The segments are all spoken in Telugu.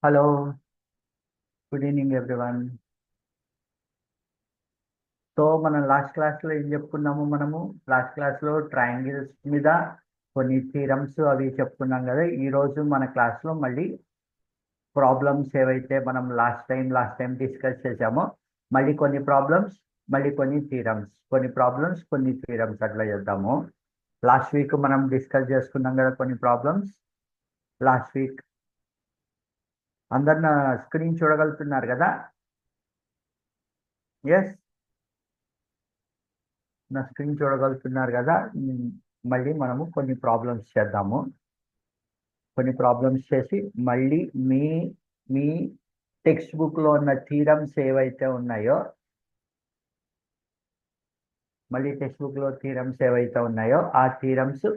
Hello, good evening everyone. So మనం లాస్ట్ క్లాస్లో ఏం చెప్పుకున్నాము? లాస్ట్ క్లాస్లో ట్రయాంగిల్స్ మీద కొన్ని థీరమ్స్ అవి చెప్పుకున్నాం కదా. ఈరోజు మన క్లాస్లో మళ్ళీ ప్రాబ్లమ్స్ ఏవైతే మనం లాస్ట్ టైం డిస్కస్ చేసామో మళ్ళీ కొన్ని ప్రాబ్లమ్స్, మళ్ళీ కొన్ని థీరమ్స్, కొన్ని ప్రాబ్లమ్స్, కొన్ని థీరమ్స్ అట్లా చేద్దాము. లాస్ట్ వీక్ మనం డిస్కస్ చేసుకున్నాం కదా కొన్ని ప్రాబ్లమ్స్. లాస్ట్ వీక్ అందరు నా స్క్రీన్ చూడగలుగుతున్నారు కదా? ఎస్, నా స్క్రీన్ చూడగలుగుతున్నారు కదా? మళ్ళీ మనము కొన్ని ప్రాబ్లమ్స్ చేద్దాము. కొన్ని ప్రాబ్లమ్స్ చేసి మళ్ళీ మీ మీ టెక్స్ట్ బుక్లో ఉన్న థీరమ్స్ ఏవైతే ఉన్నాయో ఆ థీరమ్స్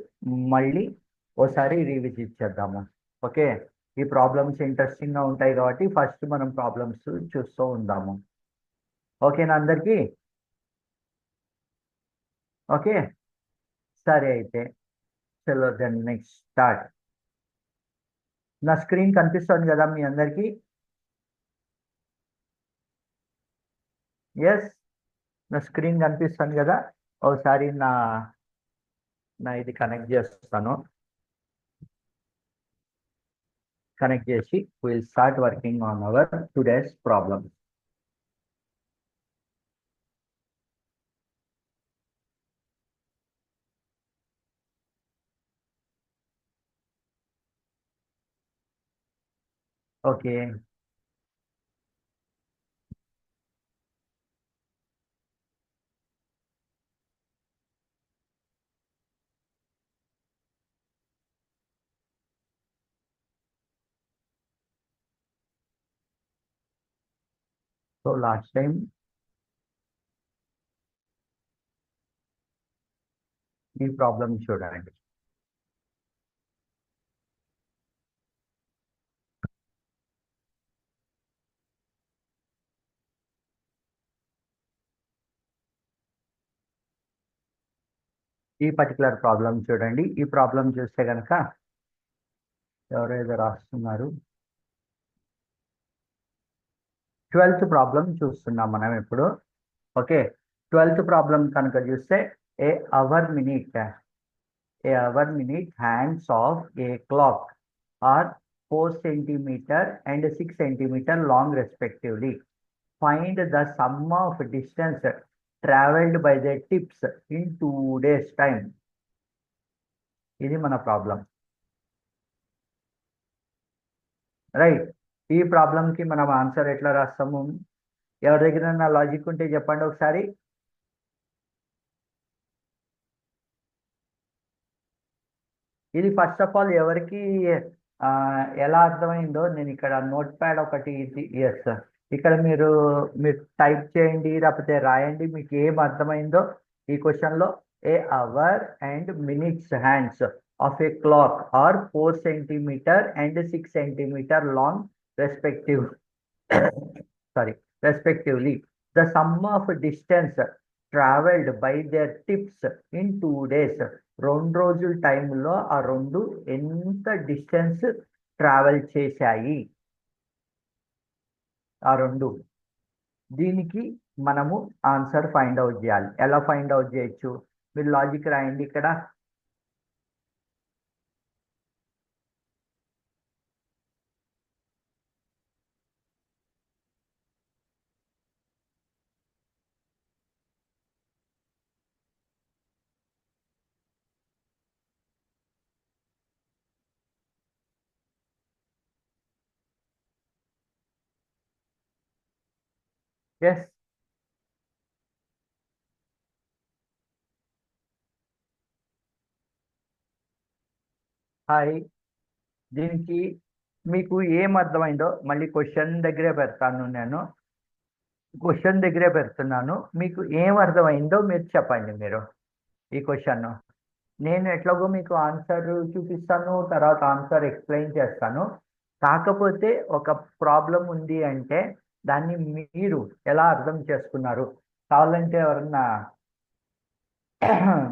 మళ్ళీ ఓసారి రివిజిట్ చేద్దాము. ఓకే, ఈ ప్రాబ్లమ్స్ ఇంట్రెస్టింగ్గా ఉంటాయి కాబట్టి ఫస్ట్ మనం ప్రాబ్లమ్స్ చూస్తూ ఉందాము. ఓకేనా అందరికీ? ఓకే, సరే అయితే చలో దెన్ నెక్స్ట్ స్టార్ట్. నా స్క్రీన్ కనిపిస్తుంది కదా మీ అందరికీ? ఎస్, నా స్క్రీన్ కనిపిస్తుంది కదా? ఒకసారి నా నా ఇది కనెక్ట్ చేస్తాను. కనెక్ట్ చేసి will start working on hour today's problem. Okay, so last time ఈ ప్రాబ్లం చూడండి. ఈ పర్టికులర్ ప్రాబ్లం చూడండి. ఈ ప్రాబ్లం చూస్తే కనుక ఎవరైతే రాస్తున్నారు, 12th ప్రాబ్లం చూస్తున్నాం మనం ఇప్పుడు. ఓకే, 12th ప్రాబ్లం కనుక చూస్తే a hour minute hands of a clock are 4 centimeter and 6 centimeter long respectively. Find the sum of distance traveled by the tips in 2 days time. ఇది మన ప్రాబ్లం, రైట్. ఈ ప్రాబ్లంకి మనం ఆన్సర్ ఎట్లా రాస్తాము? ఎవరి దగ్గర నా లాజిక్ ఉంటే చెప్పండి ఒకసారి. ఇది ఫస్ట్ ఆఫ్ ఆల్ ఎవరికి ఎలా అర్థమైందో నేను ఇక్కడ నోట్ ప్యాడ్ ఒకటి, ఎస్, ఇక్కడ మీరు మీరు టైప్ చేయండి లేకపోతే రాయండి, మీకు ఏం అర్థమైందో ఈ క్వశ్చన్లో. A hour and minutes hands of a clock are 4 centimeter and 6 centimeter long respective respectively. The sum of distance traveled by their tips in 2 days. 2 రోజుల టైంలో ఆ రెండు ఎంత డిస్టెన్స్ ట్రావెల్ చేశాయి ఆ రెండు. దీనికి మనము ఆన్సర్ ఫైండ్ అవుట్ చేయాలి. ఎలా ఫైండ్ అవుట్ చేయొచ్చు? మీరు లాజిక్ రాయండి ఇక్కడ. Yes, hi. దీనికి మీకు ఏం అర్థమైందో మళ్ళీ క్వశ్చన్ దగ్గరే పెడుతున్నాను. మీకు ఏం అర్థమైందో మీరు చెప్పండి. మీరు ఈ క్వశ్చన్ నేను ఎట్లాగో మీకు ఆన్సర్ చూపిస్తాను, తర్వాత ఆన్సర్ ఎక్స్ప్లెయిన్ చేస్తాను. కాకపోతే ఒక ప్రాబ్లం ఉంది అంటే దాన్ని మీరు ఎలా అర్థం చేసుకున్నారు కావాలంటే ఎవరన్నా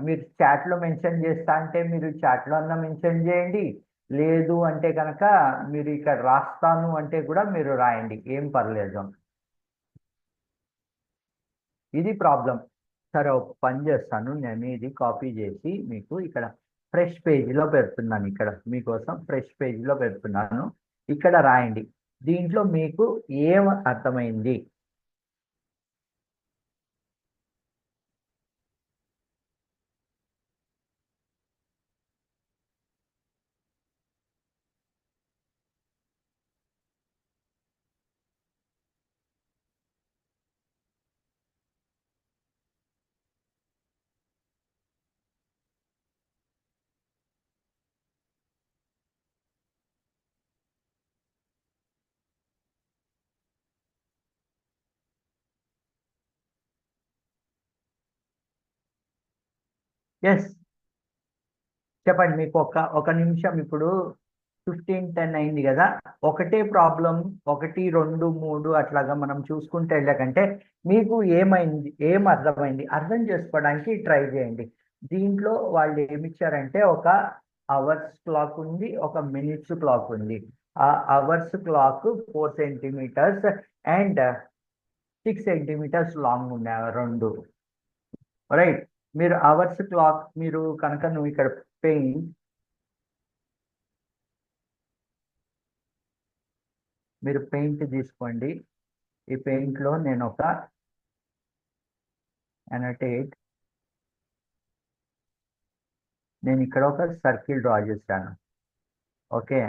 మీరు చాట్లో మెన్షన్ చేస్తా అంటే మీరు చాట్లో అన్న మెన్షన్ చేయండి, లేదు అంటే కనుక మీరు ఇక్కడ రాస్తాను అంటే కూడా మీరు రాయండి, ఏం పర్లేదు. ఇది ప్రాబ్లం. సరే, ఒక పని చేస్తాను, నేను ఇది కాపీ చేసి మీకు ఇక్కడ ఫ్రెష్ పేజీలో పెడుతున్నాను. ఇక్కడ మీకోసం ఫ్రెష్ పేజీలో పెడుతున్నాను. ఇక్కడ రాయండి, దీంట్లో మీకు ఏం అర్థమైంది. ఎస్, చెప్పండి. మీకు ఒక నిమిషం. ఇప్పుడు 15:10 అయింది కదా. ఒకటే ప్రాబ్లం 1, 2, 3 అట్లాగా మనం చూసుకుంటే వెళ్ళకంటే మీకు ఏమైంది, ఏం అర్థమైంది అర్థం చేసుకోవడానికి ట్రై చేయండి. దీంట్లో వాళ్ళు ఏమిచ్చారంటే ఒక అవర్స్ క్లాక్ ఉంది, ఒక మినిట్స్ క్లాక్ ఉంది. ఆ hours clock 4 centimetres and 6 centimetres long ఉన్నాయి రెండు. రైట్. మీరు అవర్స్ క్లాక్ మీరు కనుక నువ్వు ఇక్కడ పెయింట్ మీరు పెయింట్ తీసుకోండి. ఈ పెయింట్లో నేను ఒక అనోటేట్, నేను ఇక్కడ ఒక సర్కిల్ డ్రా చేశాను. ఓకే,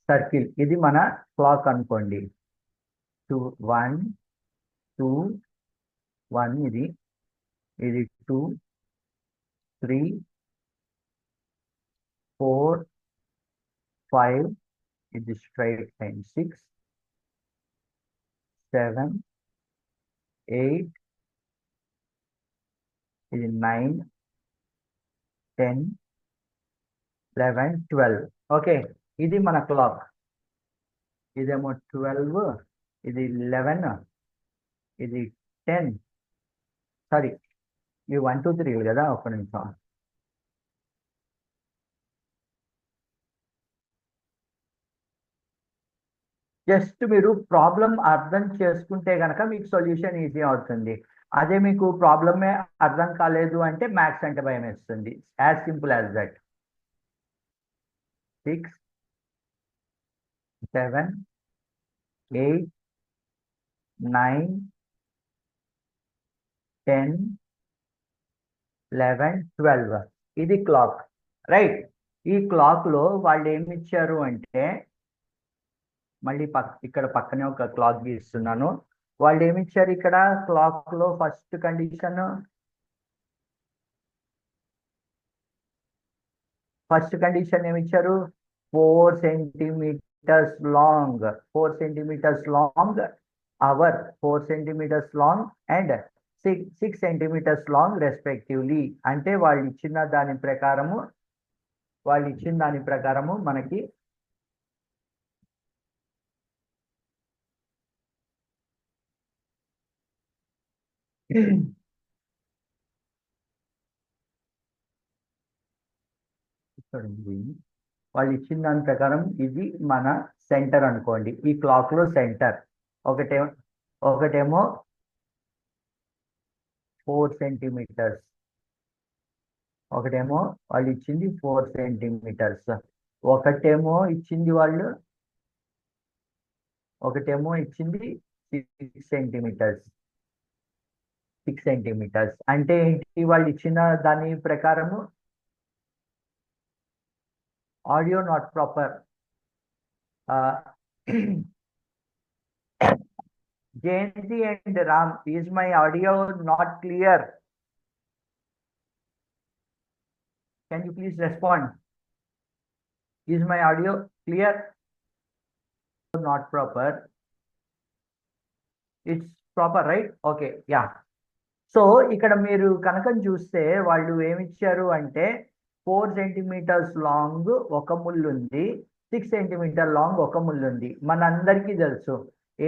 సర్కిల్ ఇది మన క్లాక్ అనుకోండి. 1 2 1 ఇది 2 3 4 5 ఇది స్ట్రైట్ లైన్ 6 7 8 ఇది 9 10 11 12. ఓకే, ఇది మన క్లాక్. ఇదేమో 12, ఇది 11, ఇది 10. సారీ, ఇవి 1 2 3 కదా. ఒక నిమిషం. జస్ట్ మీరు ప్రాబ్లం అర్థం చేసుకుంటే కనుక మీకు సొల్యూషన్ ఈజీ అవుతుంది. అదే మీకు ప్రాబ్లమే అర్థం కాలేదు అంటే మ్యాథ్స్ అంటే భయం వేస్తుంది. As simple as that. 6 7 8 9 10 11 12 ఇది క్లాక్. రైట్. ఈ క్లాక్లో వాళ్ళు ఏమి ఇచ్చారు అంటే, మళ్ళీ ఇక్కడ పక్కనే ఒక క్లాక్ గీస్తున్నాను. వాళ్ళు ఏమి ఇచ్చారు ఇక్కడ క్లాక్లో ఫస్ట్ కండిషన్ ఏమి ఇచ్చారు? 4 centimetres long. 4 centimetres long hour, 4 centimetres long and 6 centimetres long respectively. అంటే వాళ్ళు ఇచ్చిన దాని ప్రకారము మనకి వాళ్ళు ఇచ్చిన దాని ప్రకారం ఇది మన సెంటర్ అనుకోండి. ఈ క్లాక్ లో సెంటర్ ఒకటేమో 4 సెంటీమీటర్స్, ఒకటేమో వాళ్ళు ఇచ్చింది 4 సెంటీమీటర్స్, ఒకటేమో ఇచ్చింది 6 సెంటీమీటర్స్. 6 సెంటీమీటర్స్ అంటే ఏంటి? వాళ్ళు ఇచ్చిన దాని ప్రకారము audio not proper. Jayanti and Ram, is my audio not clear? Can you please respond? Is my audio clear? Not proper. It's proper, right? Okay, yeah. So ఇక్కడ మీరు కనుక చూస్తే వాళ్ళు ఏమి ఇచ్చారు అంటే 4 సెంటీమీటర్స్ లాంగ్ ఒక ముళ్ళు ఉంది, 6 సెంటీమీటర్ లాంగ్ ఒక ముళ్ళు ఉంది. మనందరికీ తెలుసు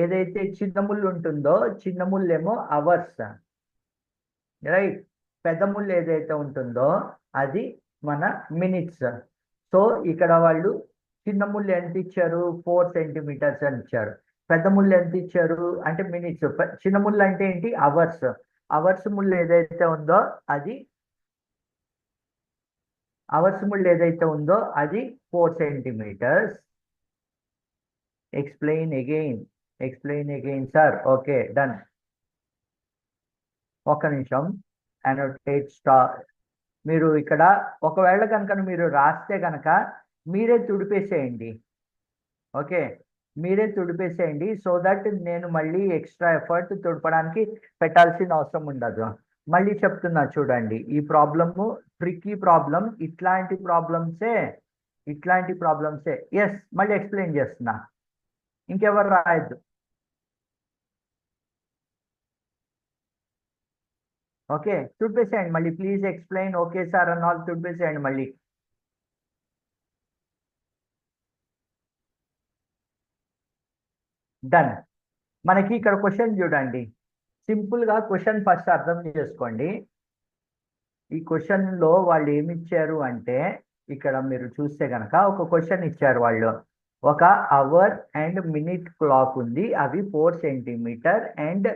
ఏదైతే చిన్న ముళ్ళు ఉంటుందో, చిన్న ముళ్ళు ఏమో అవర్స్, రైట్. పెద్ద ముళ్ళు ఏదైతే ఉంటుందో అది మన మినిట్స్. సో ఇక్కడ వాళ్ళు చిన్న ముళ్ళు ఎంత ఇచ్చారు, 4 సెంటీమీటర్స్ అని ఇచ్చారు. పెద్ద ముళ్ళు ఎంత ఇచ్చారు అంటే మినిట్స్. చిన్న ముళ్ళు అంటే ఏంటి, అవర్స్. అవర్స్ ముళ్ళు ఏదైతే ఉందో అది అవర్స్ ముళ్ళు ఏదైతే ఉందో అది 4 centimetres. Explain again sir. Okay, done. ఒక్క నిమిషం. Annotate star. మీరు ఇక్కడ ఒకవేళ కనుక మీరు రాస్తే కనుక మీరే తుడిపేసేయండి. ఓకే, మీరే తుడిపేసేయండి, సో దట్ నేను మళ్ళీ ఎక్స్ట్రా ఎఫర్ట్ తుడపడానికి పెట్టాల్సిన అవసరం ఉండదు. మళ్ళీ చెప్తున్నా చూడండి, ఈ ప్రాబ్లము ట్రిక్కీ ప్రాబ్లం. ఇట్లాంటి ప్రాబ్లమ్సే. ఎస్, మళ్ళీ ఎక్స్ప్లెయిన్ చేస్తున్నా, ఇంకెవరు రాయద్దు. ఓకే, తుడిపేసేయండి మళ్ళీ. ప్లీజ్ ఎక్స్ప్లెయిన్ ఓకే సార్ అన్న వాళ్ళు తుడిపేసేయండి మళ్ళీ. డన్. మనకి ఇక్కడ క్వశ్చన్ చూడండి. సింపుల్గా క్వశ్చన్ ఫస్ట్ అర్థం చేసుకోండి. ఈ క్వశ్చన్లో వాళ్ళు ఏమి ఇచ్చారు అంటే, ఇక్కడ మీరు చూస్తే కనుక ఒక క్వశ్చన్ ఇచ్చారు వాళ్ళు. ఒక అవర్ అండ్ మినిట్ క్లాక్ ఉంది, అవి 4 సెంటీమీటర్ అండ్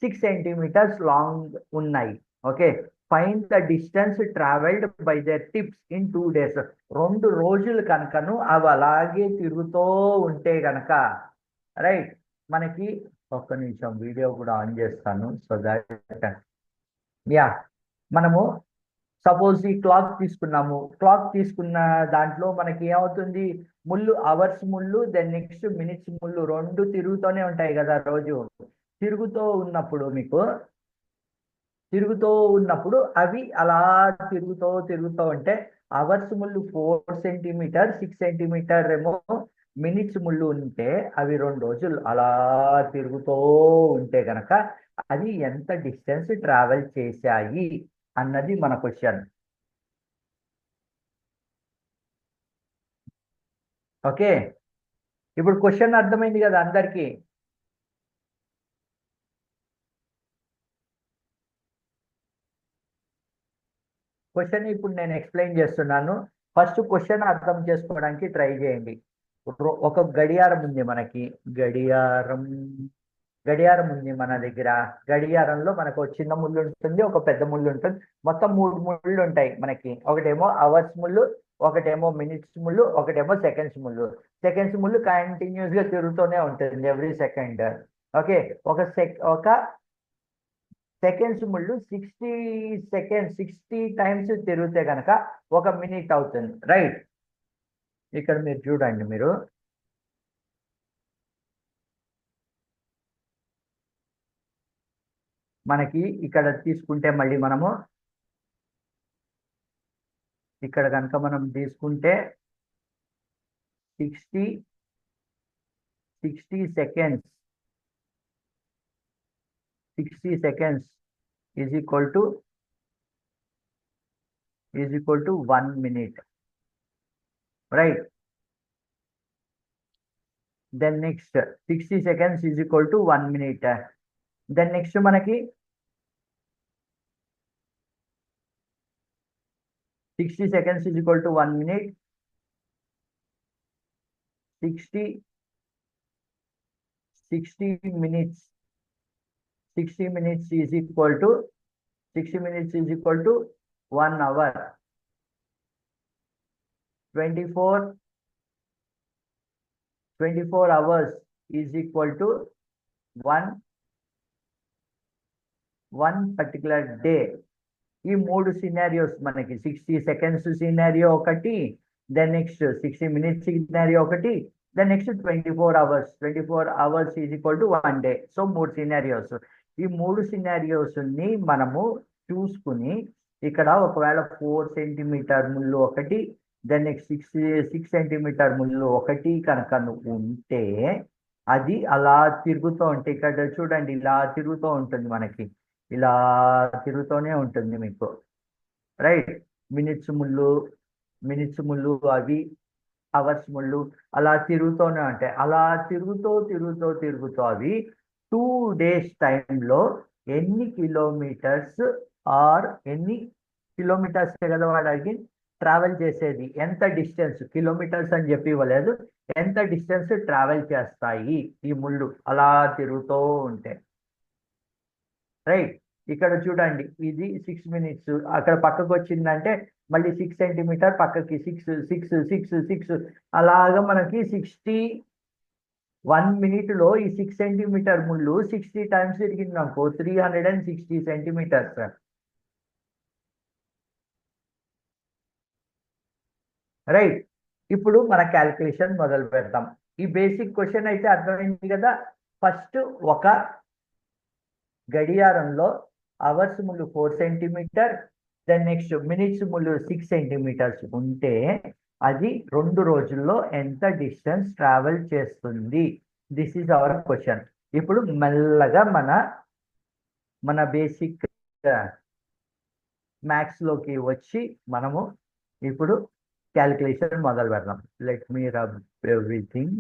6 సెంటీమీటర్స్ లాంగ్ ఉన్నాయి. Okay, find the distance travelled by there tips in 2 days. 2 రోజులు కనుకను అవి అలాగే తిరుగుతూ ఉంటే కనుక, రైట్, మనకి ఒక్క నిమిషం వీడియో కూడా ఆన్ చేస్తాను సో దాట్ యా, మనము సపోజ్ ఈ క్లాక్ తీసుకున్నాము. క్లాక్ తీసుకున్న దాంట్లో మనకి ఏమవుతుంది, ముళ్ళు అవర్స్ ముళ్ళు, దెన్ నెక్స్ట్ మినిట్స్ ముళ్ళు 2 తిరుగుతూనే ఉంటాయి కదా రోజు. తిరుగుతూ ఉన్నప్పుడు అవి అలా తిరుగుతూ ఉంటే అవర్స్ ముళ్ళు 4 సెంటీమీటర్, 6 సెంటీమీటర్ ఏమో మినిట్స్ ముళ్ళు ఉంటే అవి 2 రోజులు అలా తిరుగుతూ ఉంటే గనక అది ఎంత డిస్టెన్స్ ట్రావెల్ చేశాయి అన్నది మన క్వశ్చన్. ఓకే, ఇప్పుడు క్వశ్చన్ అర్థమైంది కదా అందరికీ? క్వశ్చన్ ఇప్పుడు నేను ఎక్స్ప్లెయిన్ చేస్తున్నాను. ఫస్ట్ క్వశ్చన్ అర్థం చేసుకోవడానికి ట్రై చేయండి. ఒక గడియారం ఉంది మనకి. గడియారం ఉంది మన దగ్గర. గడియారంలో మనకు ఒక చిన్న ముళ్ళు ఉంటుంది, ఒక పెద్ద ముళ్ళు ఉంటుంది. మొత్తం 3 ముళ్ళు ఉంటాయి మనకి. ఒకటేమో అవర్స్ ముళ్ళు, ఒకటేమో మినిట్స్ ముళ్ళు, ఒకటేమో సెకండ్స్ ముళ్ళు. సెకండ్స్ ముళ్ళు కంటిన్యూస్ గా తిరుగుతూనే ఉంటుంది ఎవ్రీ సెకండ్. ఓకే, ఒక సెకండ్స్ ముళ్ళు 60 సెకండ్స్ 60 టైమ్స్ తిరిగితే కనుక 1 మినిట్ అవుతుంది. రైట్, ఇక్కడ మీరు చూడండి. మీరు మనకి ఇక్కడ తీసుకుంటే మళ్ళీ మనము ఇక్కడ కనుక మనం తీసుకుంటే 60 seconds is equal to 1 minute, right? Then next 60 seconds is equal to 1 minute. Then next మనకి 60 seconds is equal to 1 minute. 60 minutes. 60 minutes is equal to 1 hour. 24 hours is equal to one particular day. ఈ 3 సినారియోస్ మనకి 60 సెకండ్స్ సినారియో ఒకటి, దెన్ నెక్స్ట్ 60 మినిట్స్ సినారియో ఒకటి, then next 24 hours. 24 hours is equal to 1 day. So 3 scenarios. ఈ 3 సినారియోస్ ని మనము చూసుకుని ఇక్కడ ఒకవేళ 4 సెంటీమీటర్ ముళ్ళు ఒకటి, దెన్ నెక్స్ట్ 6 సెంటీమీటర్ ముళ్ళు ఒకటి కనుక ఉంటే అది అలా తిరుగుతూ ఉంటే, ఇక్కడ చూడండి ఇలా తిరుగుతూ ఉంటుంది మనకి. ఇలా తిరుగుతూనే ఉంటుంది మీకు, రైట్? మినిట్స్ ముళ్ళు అవి అవర్స్ ముళ్ళు అలా తిరుగుతూనే ఉంటాయి. అలా తిరుగుతూ అవి 2 days టైంలో ఎన్ని కిలోమీటర్స్ ఆర్ ఎన్ని కిలోమీటర్స్ కదా వాడు అడిగి ట్రావెల్ చేసేది ఎంత డిస్టెన్స్, కిలోమీటర్స్ అని చెప్పి ఇవ్వలేదు, ఎంత డిస్టెన్స్ ట్రావెల్ చేస్తాయి ఈ ముళ్ళు అలా తిరుగుతూ ఉంటే. రైట్, ఇక్కడ చూడండి ఇది 6 minutes, అక్కడ పక్కకు వచ్చిందంటే మళ్ళీ 6 సెంటీమీటర్ పక్కకి 6 6 6 6 అలాగా మనకి 1 minute ఈ 6 సెంటీమీటర్ ముళ్ళు 60 times తిరిగింది అనుకో, 360 సెంటీమీటర్స్. రైట్, ఇప్పుడు మన క్యాల్కులేషన్ మొదలు పెడతాం. ఈ బేసిక్ క్వశ్చన్ అయితే అర్థమైంది కదా. ఫస్ట్ ఒక గడియారంలో అవర్స్ ముళ్ళు 4 సెంటీమీటర్, దెన్ నెక్స్ట్ మినిట్స్ ముళ్ళు 6 సెంటీమీటర్స్ ఉంటే అది 2 రోజుల్లో ఎంత డిస్టెన్స్ ట్రావెల్ చేస్తుంది? This is our question. ఇప్పుడు మెల్లగా మన బేసిక్ మ్యాథ్స్లోకి వచ్చి మనము ఇప్పుడు క్యాలిక్యులేషన్ మొదలు పెడదాం. Let me rub everything.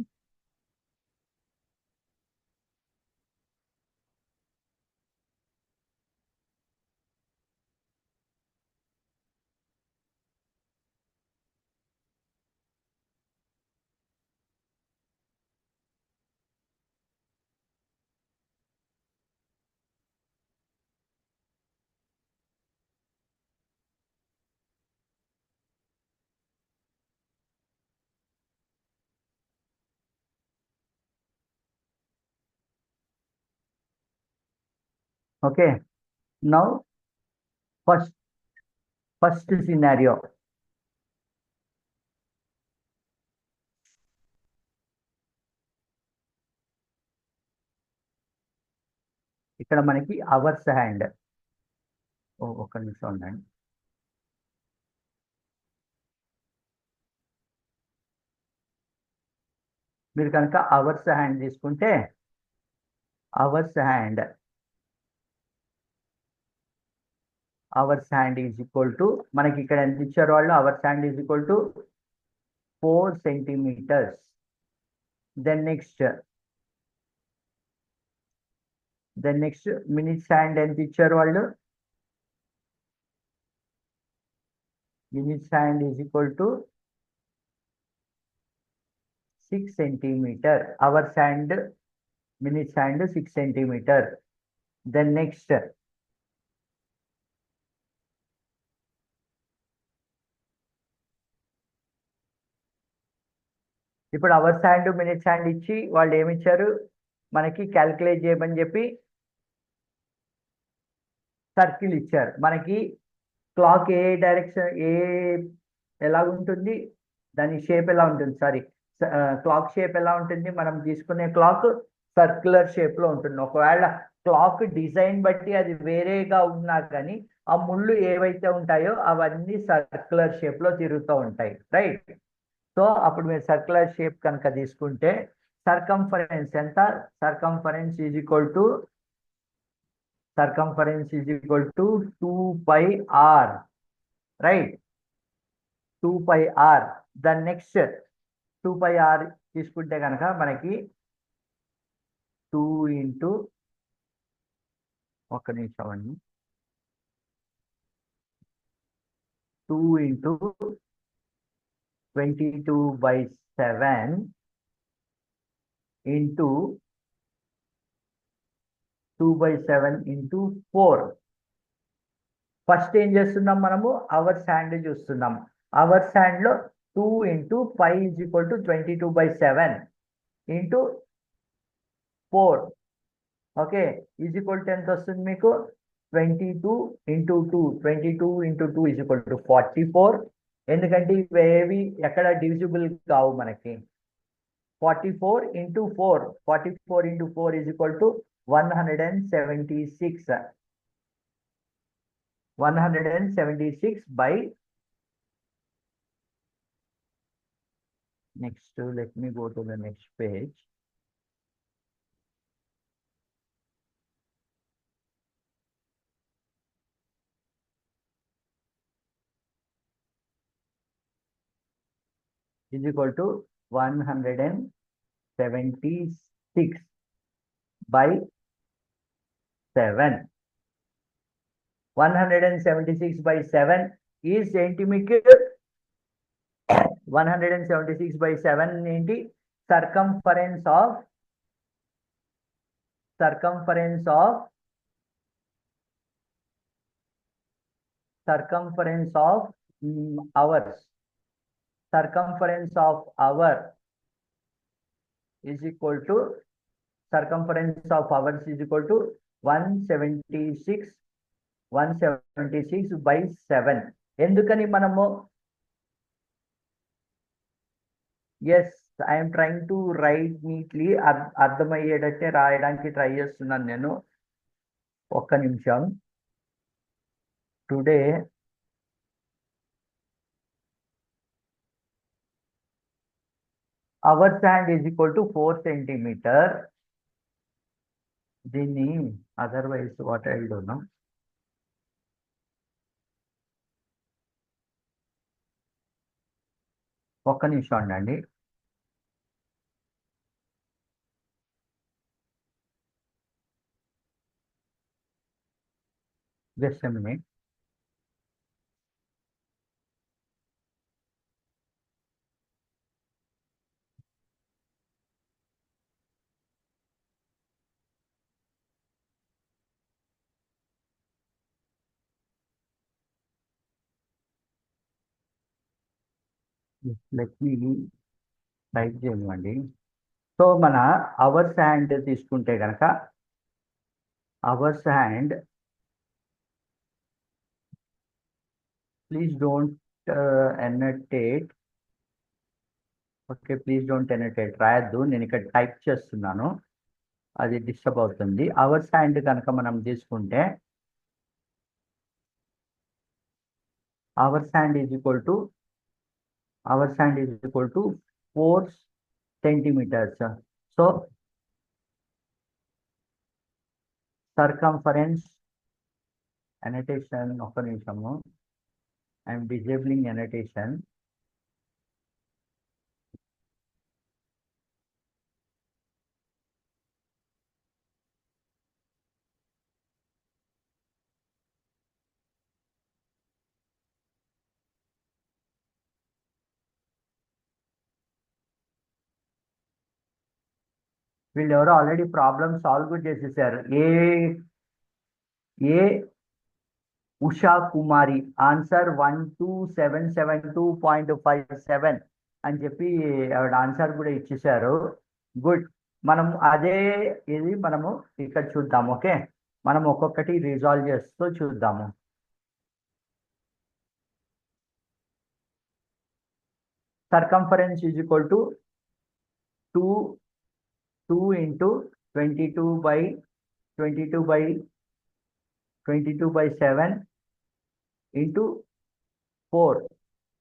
Okay, now first scenario. ఇక్కడ మనకి అవర్స్ హ్యాండ్, ఒక్క నిమిషం ఉండండి. మీరు కనుక అవర్స్ హ్యాండ్ తీసుకుంటే hours hand is equal to, మనకి ఇక్కడ ఎంత ఇచ్చారు వాళ్ళు, hours hand is equal to 4 centimeters. Then next minutes hand ఎంత ఇచ్చారు వాళ్ళు, minutes hand is equal to 6 centimeter. Hours hand minutes hand 6 centimeter. Then next ఇప్పుడు అవర్స్ హ్యాండ్ మినిట్స్ హ్యాండ్ ఇచ్చి వాళ్ళు ఏమిచ్చారు మనకి, క్యాల్కులేట్ చేయమని చెప్పి సర్కిల్ ఇచ్చారు. మనకి క్లాక్ ఏ డైరెక్షన్ ఎలా ఉంటుంది, దాని షేప్ ఎలా ఉంటుంది, సారీ క్లాక్ షేప్ ఎలా ఉంటుంది, మనం తీసుకునే క్లాక్ సర్క్యులర్ షేప్లో ఉంటుంది. ఒకవేళ క్లాక్ డిజైన్ బట్టి అది వేరేగా ఉన్నా కానీ ఆ ముళ్ళు ఏవైతే ఉంటాయో అవన్నీ సర్క్యులర్ షేప్లో తిరుగుతూ ఉంటాయి. రైట్, సో అప్పుడు మీరు సర్క్యులర్ షేప్ కనుక తీసుకుంటే సర్కంఫరెన్స్ ఎంత, circumference is equal to 2πr. Right, 2πr. దాని నెక్స్ట్ 2πr తీసుకుంటే కనుక మనకి 2 ఇంటూ, ఒక్క నిమిషం అండి, 2 ఇంటూ 22/7 ఇంటూ 2/7 ఇంటూ 4. ఫస్ట్ ఏం చేస్తున్నాం మనము, అవర్స్ హ్యాండ్ చూస్తున్నాం. అవర్స్ హ్యాండ్లో 2 into 5 is equal to 22/7 into 4. Okay, is equal to ఎంత వస్తుంది మీకు, 22 ఇంటూ 2 ఈజ్ ఈక్వల్ టు 44. ఎందుకంటే ఇవేవి ఎక్కడ డివిజిబుల్ కావు మనకి. 44 into 4 is equal to 176. 176 by, next, let me go to the next page. Is equal to 176 by 7. 176 by 7 is ఏంటి మీకు 176/7 ఏంటి? Circumference of circumference of hours. Circumference of hour is equal to 176/7. ఎందుకని మనము as I'm trying to write neatly, అర్థమయ్యేటట్టే రాయడానికి ట్రై చేస్తున్నాను నేను. ఒక్క నిమిషం. Today hour hand is equal to 4 centimeter. దీన్ని otherwise what I don't know. ఒక్క నిమిషం ఉండండి. Just a minute. Let me type చేయనివ్వండి. సో మన అవర్స్ హ్యాండ్ తీసుకుంటే కనుక hours hand, please don't annotate. Okay, please don't annotate రాయద్దు, నేను ఇక్కడ టైప్ చేస్తున్నాను, అది డిస్టర్బ్ అవుతుంది. అవర్స్ హ్యాండ్ కనుక మనం తీసుకుంటే hours hand is equal to 4 centimeters. So circumference annotation, ఒక్క నిమిషము, ఐఎమ్ డిజేబులింగ్ annotation. వీళ్ళు ఎవరో ఆల్రెడీ ప్రాబ్లమ్ సాల్వ్ కూడా చేసేసారు. ఏ ఉషా కుమారి ఆన్సర్ 12772.57 అని చెప్పి ఆవిడ ఆన్సర్ కూడా ఇచ్చేసారు. గుడ్. మనం అదే ఇది మనము ఇక్కడ చూద్దాం. ఓకే, మనం ఒక్కొక్కటి రిజాల్వ్ చేస్తూ చూద్దాము. Circumference is equal to 2 into 22/7 into 4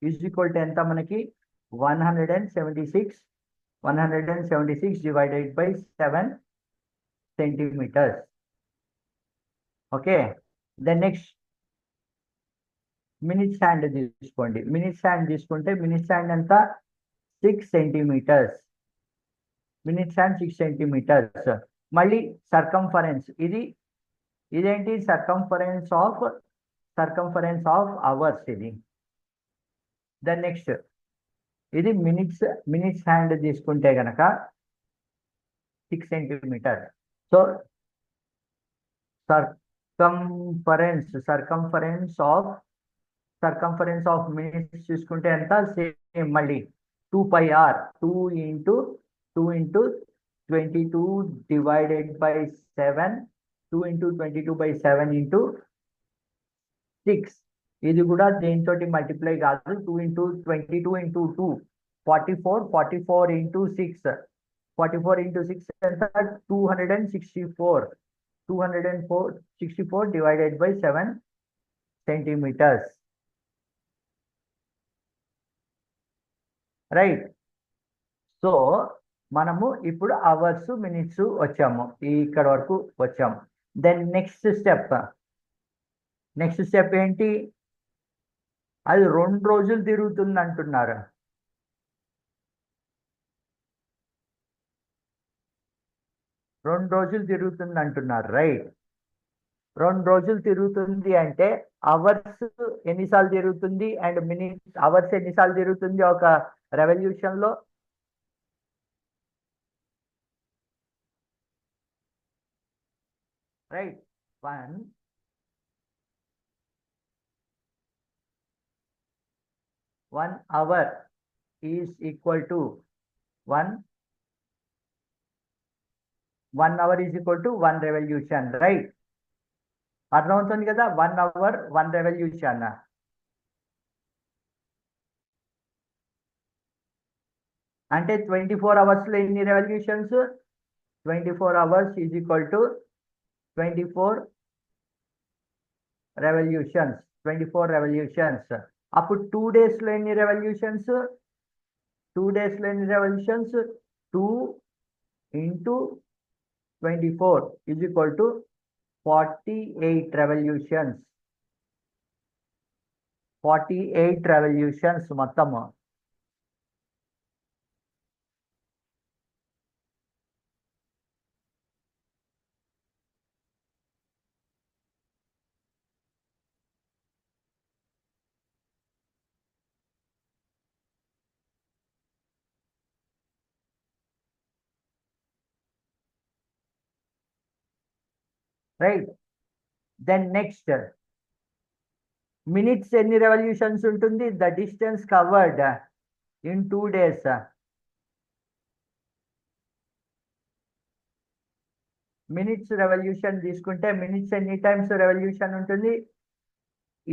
is equal to ఎంత మనకి? 176 divided by 7 centimeters. Okay, then next minutes hand తీసుకోండి. మినిట్స్ హ్యాండ్ తీసుకుంటే మినిట్స్ హ్యాండ్ ఎంత? 6 సెంటీమీటర్స్. Minutes hand 6 centimeters. మళ్ళీ సర్కంఫరెన్స్, ఇదేంటి? సర్కంఫరెన్స్ ఆఫ్ అవర్స్ ఇది. దెన్ నెక్స్ట్ ఇది మినిట్స్ హ్యాండ్ తీసుకుంటే గనక 6 centimeter. So circumference of minutes చూసుకుంటే ఎంత? సేమ్ మళ్ళీ 2πr, 2 into 22 divided by 7, 2 into 22/7 into 6. ఇది కూడా దేంతో మల్టిప్లై కాదు. 2 into 22 into 2 44 into 6 ఎంత? 264 divided by 7 centimeters. Right. So మనము ఇప్పుడు అవర్స్ మినిట్స్ వచ్చాము, ఇక్కడ వరకు వచ్చాము. దెన్ నెక్స్ట్ స్టెప్ ఏంటి? అది 2 రోజులు తిరుగుతుంది అంటున్నారు. రైట్. 2 రోజులు తిరుగుతుంది అంటే అవర్స్ ఎన్నిసార్లు తిరుగుతుంది అండ్ మినిట్స్ అవర్స్ ఎన్నిసార్లు తిరుగుతుంది ఒక రెవల్యూషన్ లో? Right. 1 hour is equal to 1 hour is equal to 1 revolution, right? అర్థమవుతుంది కదా, 1 hour 1 revolution. అంటే 24 hours లో ఎన్ని revolutions? 24 hours is equal to 24 revolutions. 24 revolutions. అప్పుడు 2 days లో ఎన్ని రెవల్యూషన్స్? 2 days లో ఎన్ని revolutions? 2 into 24 is equal to 48 revolutions. 48 revolutions మొత్తము. రైట్. దెన్ నెక్స్ట్ మినిట్స్ ఎన్ని రెవల్యూషన్స్ ఉంటుంది? The distance covered in 2 days. Minutes revolution తీసుకుంటే మినిట్స్ ఎన్ని టైమ్స్ రెవల్యూషన్ ఉంటుంది?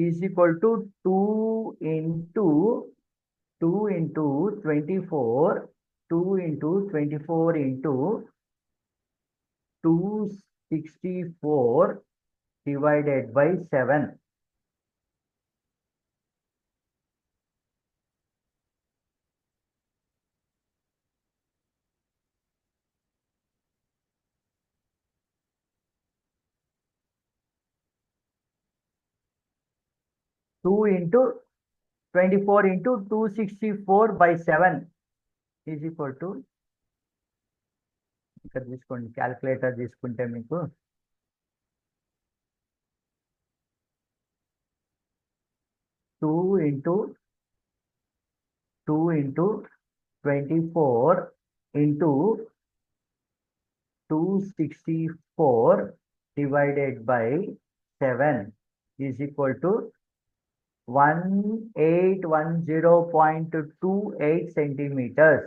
Is equal to 2 into 24 2 into 24 into 264 divided by 7. Two into 24 into 264 by 7 is equal to, ఇక్కడ తీసుకోండి క్యాల్కులేటర్ తీసుకుంటే మీకు 2 into 24 into 264 divided by 7 is equal to 1810.28 centimeters.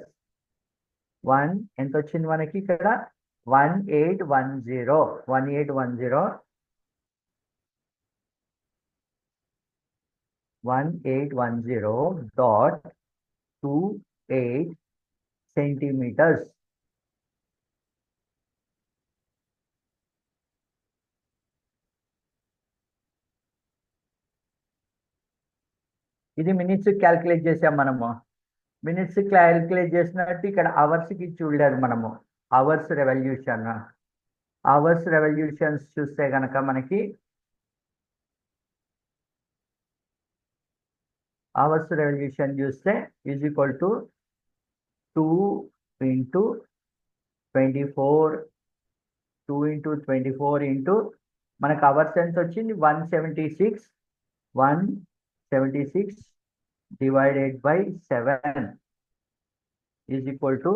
1 ఎంత వచ్చింది మనకి ఇక్కడ? 1810.28 centimeters. ఇది మినిట్స్ క్యాల్కులేట్ చేసాం మనము. మినిట్స్ క్యాల్కులేట్ చేసినట్టు ఇక్కడ అవర్స్కి చూడలేదు మనము. అవర్స్ రెవల్యూషన్స్ చూస్తే కనుక మనకి అవర్స్ రెవల్యూషన్ చూస్తే is equal to 2 into 24 2 into 24 into మనకు అవర్స్ ఎంత వచ్చింది? 176 divided by 7 is equal to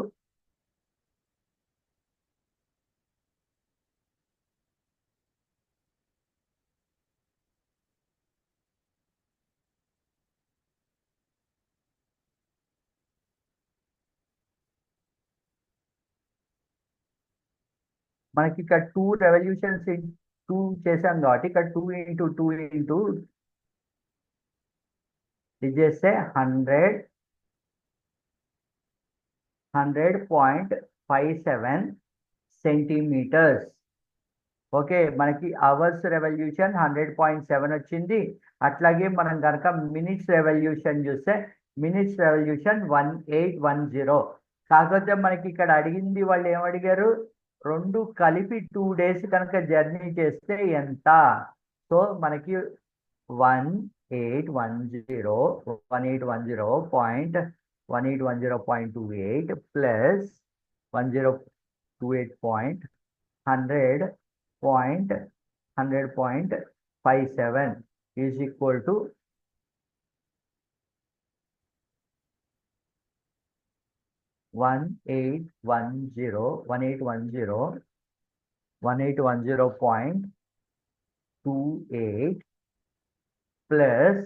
మనకి ఇక్కడ 2 రెవల్యూషన్స్ 2 చేసాం కాబట్టి ఇక్కడ 2 into 2 into ఇది చేస్తే 100.57 సెంటీమీటర్స్. ఓకే, మనకి అవర్స్ రెవల్యూషన్ 100.7 వచ్చింది. అట్లాగే మనం కనుక మినిట్స్ రెవల్యూషన్ చూస్తే మినిట్స్ రెవల్యూషన్ 1810. కాకపోతే మనకి ఇక్కడ అడిగింది, వాళ్ళు ఏమడిగారు? 2 కలిపి 2 days కనుక జర్నీ చేస్తే ఎంత? సో మనకి 1810.28 plus 1028.100.57 100.57 is equal to 1810.28 plus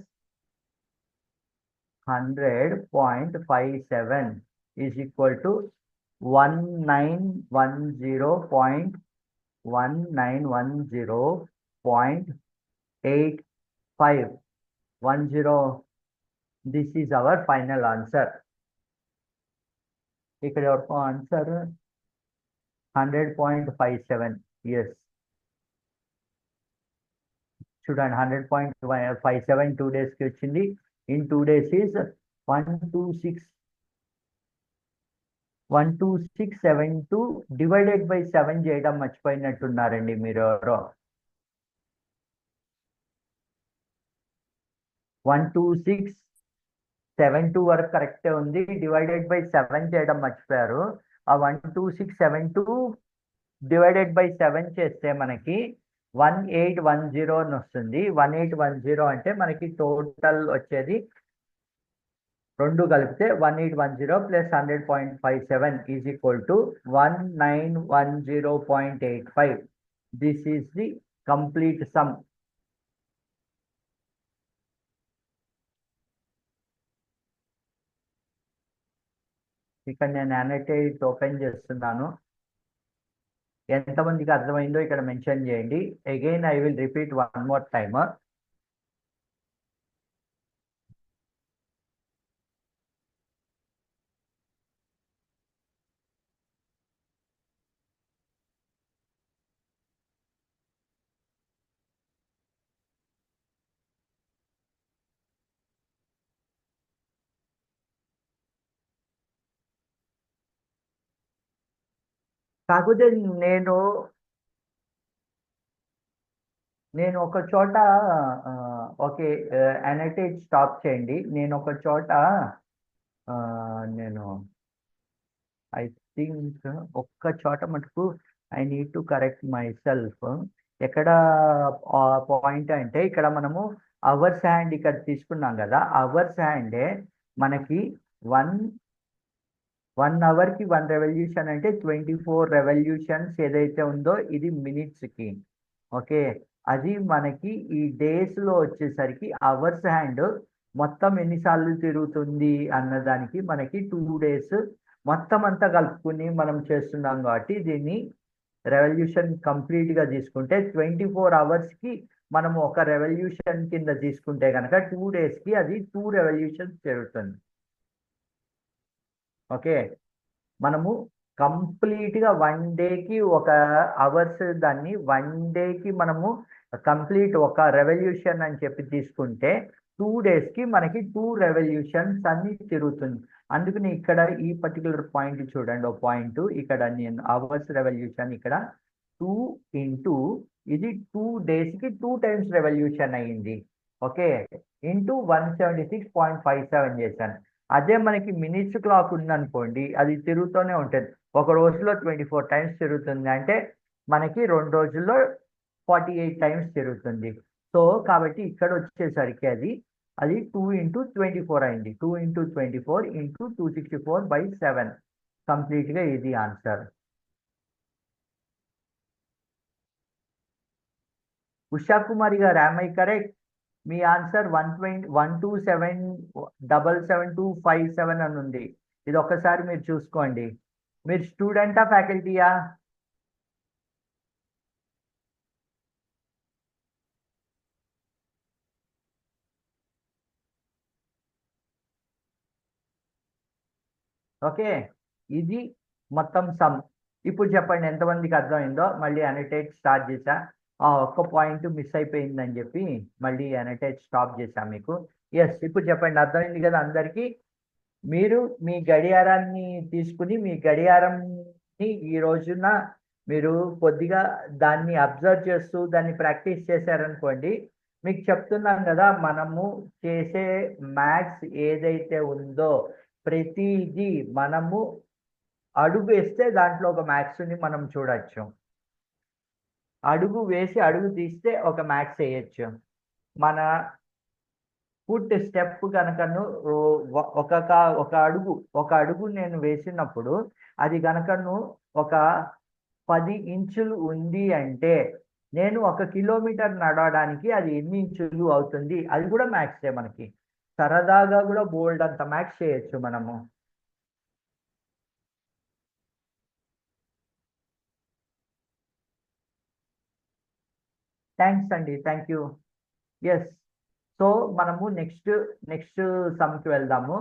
100.57 is equal to 1910.8510. This is our final answer. ఇక్కడ వరకు ఆన్సర్ 100.57. ఎస్, చూడండి 100.57 2 డేస్కి వచ్చింది. In 2 days is 12672 divided by 7 చేయడం మర్చిపోయినట్టున్నారండి మీరు ఎవరో. 12672 వరకు కరెక్టే ఉంది, డివైడెడ్ బై 7 చేయడం మర్చిపోయారు. ఆ 12672 డివైడెడ్ బై 7 చేస్తే మనకి 1810 అని వస్తుంది. 1810 అంటే మనకి టోటల్ వచ్చేది రెండు కలిపితే 1810 plus 100.57 is equal to 1910.85. This is the complete some. ఇక్కడ నేను యానోటేట్ ఓపెన్ చేస్తున్నాను. ఎంతమందికి అర్థమైందో ఇక్కడ మెన్షన్ చేయండి. Again I will repeat one more time. కాకపోతే నేను ఒక చోట ఓకే యానోటేట్ స్టాప్ చేయండి. నేను ఒక చోట నేను ఐ థింక్ ఒక్క చోట మటుకు I need to correct my self. ఎక్కడ పాయింట్ అంటే ఇక్కడ మనము అవర్స్ హ్యాండ్ ఇక్కడ తీసుకున్నాం కదా, అవర్స్ హ్యాండే మనకి 1 అవర్కి 1 రెవల్యూషన్ అంటే 24 రెవల్యూషన్స్ ఏదైతే ఉందో ఇది మినిట్స్కి. ఓకే, అది మనకి ఈ డేస్లో వచ్చేసరికి అవర్స్ హ్యాండ్ మొత్తం ఎన్నిసార్లు తిరుగుతుంది అన్నదానికి మనకి 2 డేస్ మొత్తం అంతా కలుపుకుని మనం చేస్తున్నాం కాబట్టి దీన్ని రెవల్యూషన్ కంప్లీట్గా తీసుకుంటే 24 అవర్స్కి మనము ఒక రెవల్యూషన్ కింద తీసుకుంటే కనుక 2 డేస్కి అది 2 రెవల్యూషన్స్ జరుగుతుంది. ఓకే, మనము కంప్లీట్గా 1 డేకి ఒక అవర్స్ దాన్ని 1 డేకి మనము కంప్లీట్ ఒక రెవల్యూషన్ అని చెప్పి తీసుకుంటే 2 డేస్కి మనకి 2 రెవల్యూషన్స్ అన్ని తిరుగుతుంది. అందుకని ఇక్కడ ఈ పర్టికులర్ పాయింట్ చూడండి, ఒక పాయింట్ ఇక్కడ నేను అవర్స్ రెవల్యూషన్ ఇక్కడ 2 ఇంటూ ఇది 2 డేస్కి 2 టైమ్స్ రెవల్యూషన్ అయ్యింది. ఓకే, ఇంటూ 176.57 చేశాను. అదే మనకి మినిట్స్ క్లాక్ ఉందనుకోండి, అది తిరుగుతూనే ఉంటుంది. ఒక రోజులో 24 టైమ్స్ తిరుగుతుంది అంటే మనకి 2 రోజుల్లో 48 టైమ్స్ తిరుగుతుంది. సో కాబట్టి ఇక్కడ వచ్చేసరికి అది 2 ఇంటూ 24 అయింది. 2 ఇంటూ 24 ఇంటూ 264/7 కంప్లీట్గా ఇది ఆన్సర్. ఉషా కుమారి గారు, am I correct? Me answer 127,77257 అని ఉంది. ఇది ఒక్కసారి మీరు చూసుకోండి. మీరు స్టూడెంటా ఫ్యాకల్టీయా? ఓకే, ఇది మొత్తం సమ్. ఇప్పుడు చెప్పండి ఎంతమందికి అర్థమైందో. మళ్ళీ అనోటేట్ స్టార్ట్ చేశా. ఒక్క పాయింట్ మిస్ అయిపోయిందని చెప్పి మళ్ళీ అనోటేట్ స్టాప్ చేశా మీకు. ఎస్, ఇప్పుడు చెప్పండి అర్థమైంది కదా అందరికీ. మీరు మీ గడియారాన్ని తీసుకుని మీ గడియారంని ఈ రోజున మీరు కొద్దిగా దాన్ని అబ్జర్వ్ చేస్తూ దాన్ని ప్రాక్టీస్ చేశారనుకోండి, మీకు చెప్తున్నాను కదా, మనము చేసే మ్యాథ్స్ ఏదైతే ఉందో ప్రతిదీ మనము అడుగు వేస్తే దాంట్లో ఒక మ్యాథ్స్ని మనం చూడొచ్చు. అడుగు వేసి అడుగు తీస్తే ఒక మ్యాథ్స్ వేయచ్చు. మన ఫుట్ స్టెప్ కనుకను ఒక అడుగు నేను వేసినప్పుడు అది కనుకను ఒక 10 ఇంచులు ఉంది అంటే నేను 1 కిలోమీటర్ నడవడానికి అది ఎన్ని ఇంచులు అవుతుంది, అది కూడా మ్యాథ్సే మనకి. సరదాగా కూడా బోల్డ్ అంత మ్యాథ్స్ చేయొచ్చు మనము. థ్యాంక్స్ అండి, థ్యాంక్ యూ. ఎస్. సో మనము నెక్స్ట్ సమ్కి వెళ్దాము.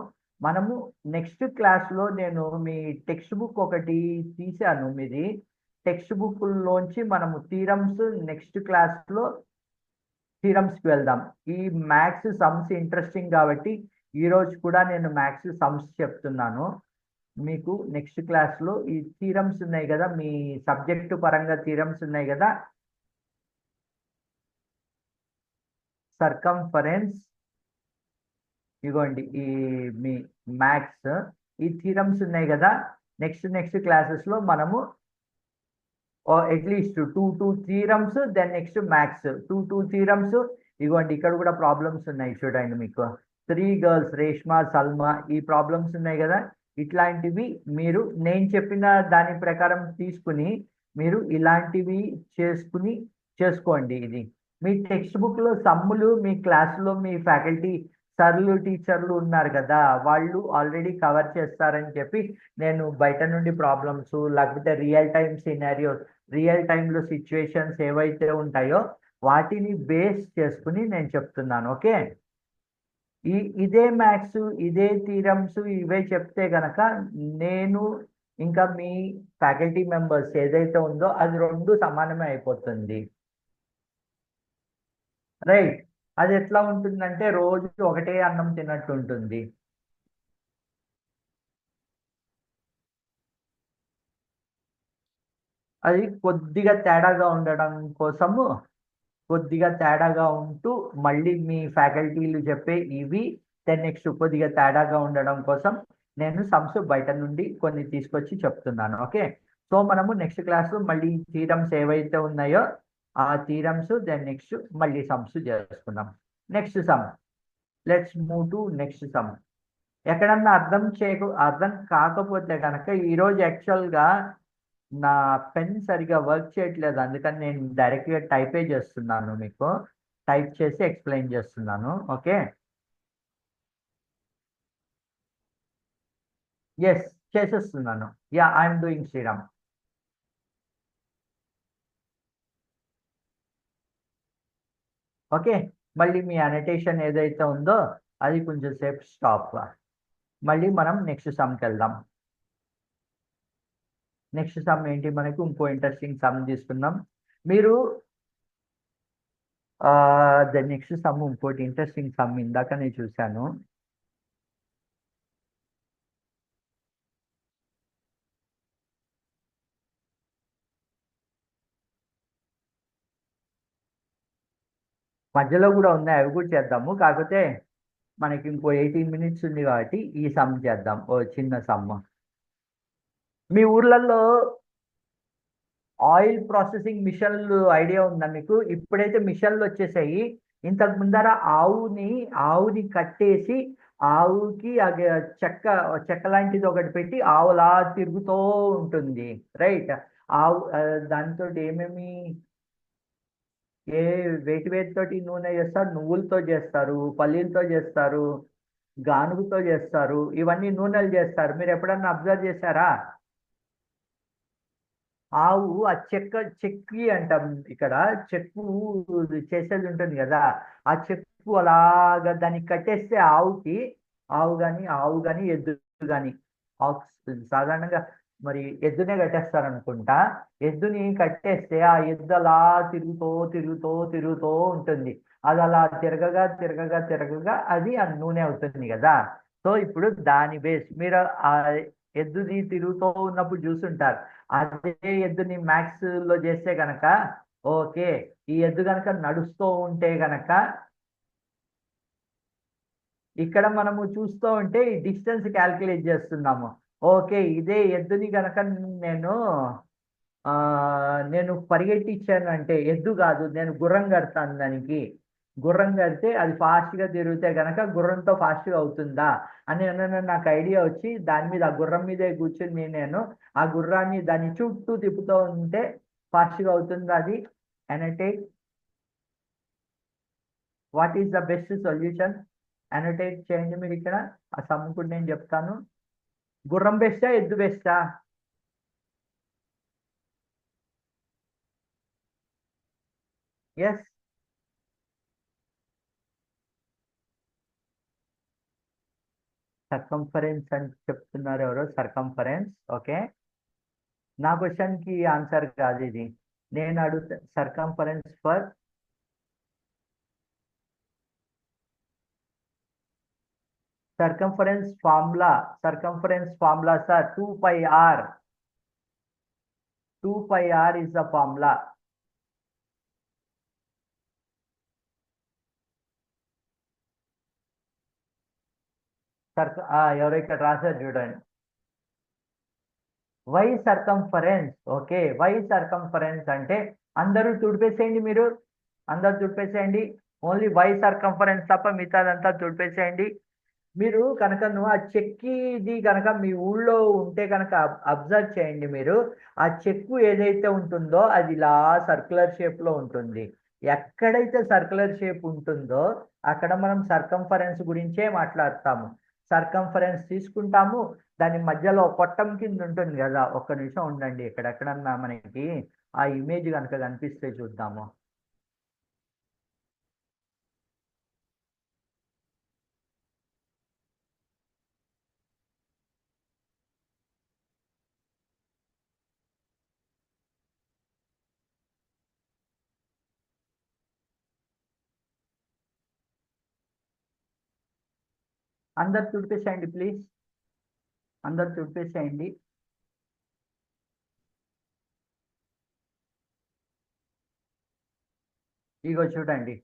మనము నెక్స్ట్ క్లాస్లో నేను మీ టెక్స్ట్ బుక్ ఒకటి తీశాను మీది. టెక్స్ట్ బుక్లోంచి మనము థీరమ్స్ నెక్స్ట్ క్లాస్లో థీరమ్స్కి వెళ్దాం. ఈ మ్యాథ్స్ సమ్స్ ఇంట్రెస్టింగ్ కాబట్టి ఈరోజు కూడా నేను మ్యాథ్స్ సమ్స్ చెప్తున్నాను మీకు. నెక్స్ట్ క్లాస్లో ఈ థీరమ్స్ ఉన్నాయి కదా, మీ సబ్జెక్టు పరంగా థీరమ్స్ ఉన్నాయి కదా, సర్కంఫరెన్స్, ఇగోండి ఈ మీ మ్యాథ్స్ ఈ థీరమ్స్ ఉన్నాయి కదా. నెక్స్ట్ క్లాసెస్లో మనము at least two theorems, then next maths two theorems. ఇగోండి ఇక్కడ కూడా ప్రాబ్లమ్స్ ఉన్నాయి చూడండి మీకు. 3 గర్ల్స్ రేష్మా సల్మా ఈ ప్రాబ్లమ్స్ ఉన్నాయి కదా. ఇట్లాంటివి మీరు నేను చెప్పిన దాని ప్రకారం తీసుకుని మీరు ఇలాంటివి చేసుకోండి. ఇది మీ టెక్స్ట్ బుక్లో సమ్ములు మీ క్లాస్లో మీ ఫ్యాకల్టీ సర్లు టీచర్లు ఉన్నారు కదా, వాళ్ళు ఆల్రెడీ కవర్ చేస్తారని చెప్పి నేను బయట నుండి ప్రాబ్లమ్స్ లేకపోతే రియల్ టైంలో సిచ్యువేషన్స్ ఏవైతే ఉంటాయో వాటిని బేస్ చేసుకుని నేను చెప్తున్నాను. ఓకే, ఇదే మ్యాథ్స్ ఇదే థీరమ్స్ ఇవే చెప్తే గనక నేను ఇంకా మీ ఫ్యాకల్టీ మెంబర్స్ ఏదైతే ఉందో అది 2 సమానమే అయిపోతుంది. రైట్. అది ఎట్లా ఉంటుందంటే రోజు ఒకటే అన్నం తిన్నట్టు ఉంటుంది. అది కొద్దిగా తేడాగా ఉండడం కోసము కొద్దిగా తేడాగా ఉంటూ మళ్ళీ మీ ఫ్యాకల్టీలు చెప్పే ఇవి నెక్స్ట్ కొద్దిగా తేడాగా ఉండడం కోసం నేను సమ్స్ బయట నుండి కొన్ని తీసుకొచ్చి చెప్తున్నాను. ఓకే, సో మనము నెక్స్ట్ క్లాస్లో మళ్ళీ థీరమ్స్ ఏవైతే ఉన్నాయో ఆ థీరమ్స్ నెక్స్ట్ మళ్ళీ సమ్స్ చేసుకుందాం. Next some, let's move to next some. ఎక్కడన్నా అర్థం కాకపోతే కనుక ఈరోజు యాక్చువల్గా నా పెన్ సరిగా వర్క్ చేయట్లేదు, అందుకని నేను డైరెక్ట్గా టైపే చేస్తున్నాను, మీకు టైప్ చేసి ఎక్స్ప్లెయిన్ చేస్తున్నాను. ఓకే, ఎస్ చేసేస్తున్నాను. Yeah, I'm doing Sriram. Okay, మళ్ళీ మీ అనటేషన్ ఏదైతే ఉందో అది కొంచెం సేపు స్టాప్. మళ్ళీ మనం నెక్స్ట్ సమ్కి వెళ్దాం. నెక్స్ట్ సమ్ ఏంటి, మనకు ఇంకో ఇంట్రెస్టింగ్ సమ్ తీసుకుందాం. మీరు నెక్స్ట్ సమ్ ఇంకోటి ఇంట్రెస్టింగ్ సమ్ ఇందాక నేను చూశాను. మధ్యలో కూడా ఉన్నాయి, అవి కూడా చేద్దాము. కాకపోతే మనకి ఇంకో 18 మినిట్స్ ఉంది కాబట్టి ఈ సమ్ చేద్దాం, ఓ చిన్న సమ్. మీ ఊర్లలో ఆయిల్ ప్రాసెసింగ్ మిషన్లు ఐడియా ఉందా మీకు? ఇప్పుడైతే మిషన్లు వచ్చేసాయి. ఇంతకు ముందర ఆవుని కట్టేసి ఆవుకి అది చెక్క లాంటిది ఒకటి పెట్టి ఆవులా తిరుగుతూ ఉంటుంది. రైట్. ఆవు దాంతో ఏమేమి వేటితోటి నూనె చేస్తారు? నువ్వులతో చేస్తారు, పల్లీలతో చేస్తారు, గానుగుతో చేస్తారు, ఇవన్నీ నూనెలు చేస్తారు. మీరు ఎప్పుడన్నా అబ్జర్వ్ చేశారా? ఆవు ఆ చెక్కి అంటాం ఇక్కడ, చెక్కు చేసేది ఉంటుంది కదా, ఆ చెక్కు అలాగా దాన్ని కట్టేస్తే ఆవు కానీ ఎద్దు కానీ సాధారణంగా మరి ఎద్దునే కట్టేస్తారు అనుకుంటా. ఎద్దుని కట్టేస్తే ఆ ఎద్దు అలా తిరుగుతూ ఉంటుంది. అది అలా తిరగగా అది ఆ నూనె అవుతుంది కదా. సో ఇప్పుడు దాని బేస్ మీరు ఆ ఎద్దుది తిరుగుతూ ఉన్నప్పుడు చూసుంటారు. అదే ఎద్దుని మ్యాథ్స్ లో చేస్తే గనక, ఓకే, ఈ ఎద్దు గనక నడుస్తూ ఉంటే గనక ఇక్కడ మనము చూస్తూ ఉంటే ఈ డిస్టెన్స్ క్యాల్కులేట్ చేస్తున్నాము. ఓకే, ఇదే ఎద్దుని గనక నేను నేను పరిగెట్టించాను అంటే ఎద్దు కాదు, నేను గుర్రం కడతాను దానికి. గుర్రం కడితే అది ఫాస్ట్గా తిరిగితే గనక గుర్రంతో ఫాస్ట్గా అవుతుందా అని నాకు ఐడియా వచ్చి దాని మీద ఆ గుర్రం మీదే కూర్చుని నేను ఆ గుర్రాన్ని దాని చుట్టూ తిప్పుతూ ఉంటే ఫాస్ట్గా అవుతుంది అది. Annotate what is the best solution? Annotate చేయండి మీరు ఇక్కడ. ఆ సమ్ముకుడు నేను చెప్తాను. గుర్రం బెస్టా, ఎద్దు బెస్టా? ఎస్, సర్కంఫరెన్స్ అని చెప్తున్నారు ఎవరో. Circumference, okay. నా క్వశ్చన్ కి ఆన్సర్ కాదు ఇది. నేను అడుగుతా circumference for circumference formula sir 2πr. 2πr is the formula. ఎవరో ఇక్కడ రాశారు చూడండి. Why circumference, okay. Why circumference అంటే అందరూ తుడిపేసేయండి మీరు. అందరూ తుడిపేసేయండి. ఓన్లీ వై సర్కంఫరెన్స్ తప్ప మిగతాదంతా తుడిపేసేయండి. మీరు కనుక ఆ చెక్కిది కనుక మీ ఊళ్ళో ఉంటే కనుక అబ్జర్వ్ చేయండి మీరు. ఆ చెక్కు ఏదైతే ఉంటుందో అది ఇలా సర్క్యులర్ షేప్లో ఉంటుంది. ఎక్కడైతే సర్క్యులర్ షేప్ ఉంటుందో అక్కడ మనం సర్కంఫరెన్స్ గురించే మాట్లాడతాము. సర్కంఫరెన్స్ తీసుకుంటాము. దాని మధ్యలో పొట్టం కింద ఉంటుంది కదా. ఒక్క నిమిషం ఉండండి, ఎక్కడెక్కడన్నా మనకి ఆ ఇమేజ్ కనుక కనిపిస్తే చూద్దాము. అందరు తుడిపేసేయండి ప్లీజ్. అందరు తుడిపేసేయండి. ఇగో చూడండి.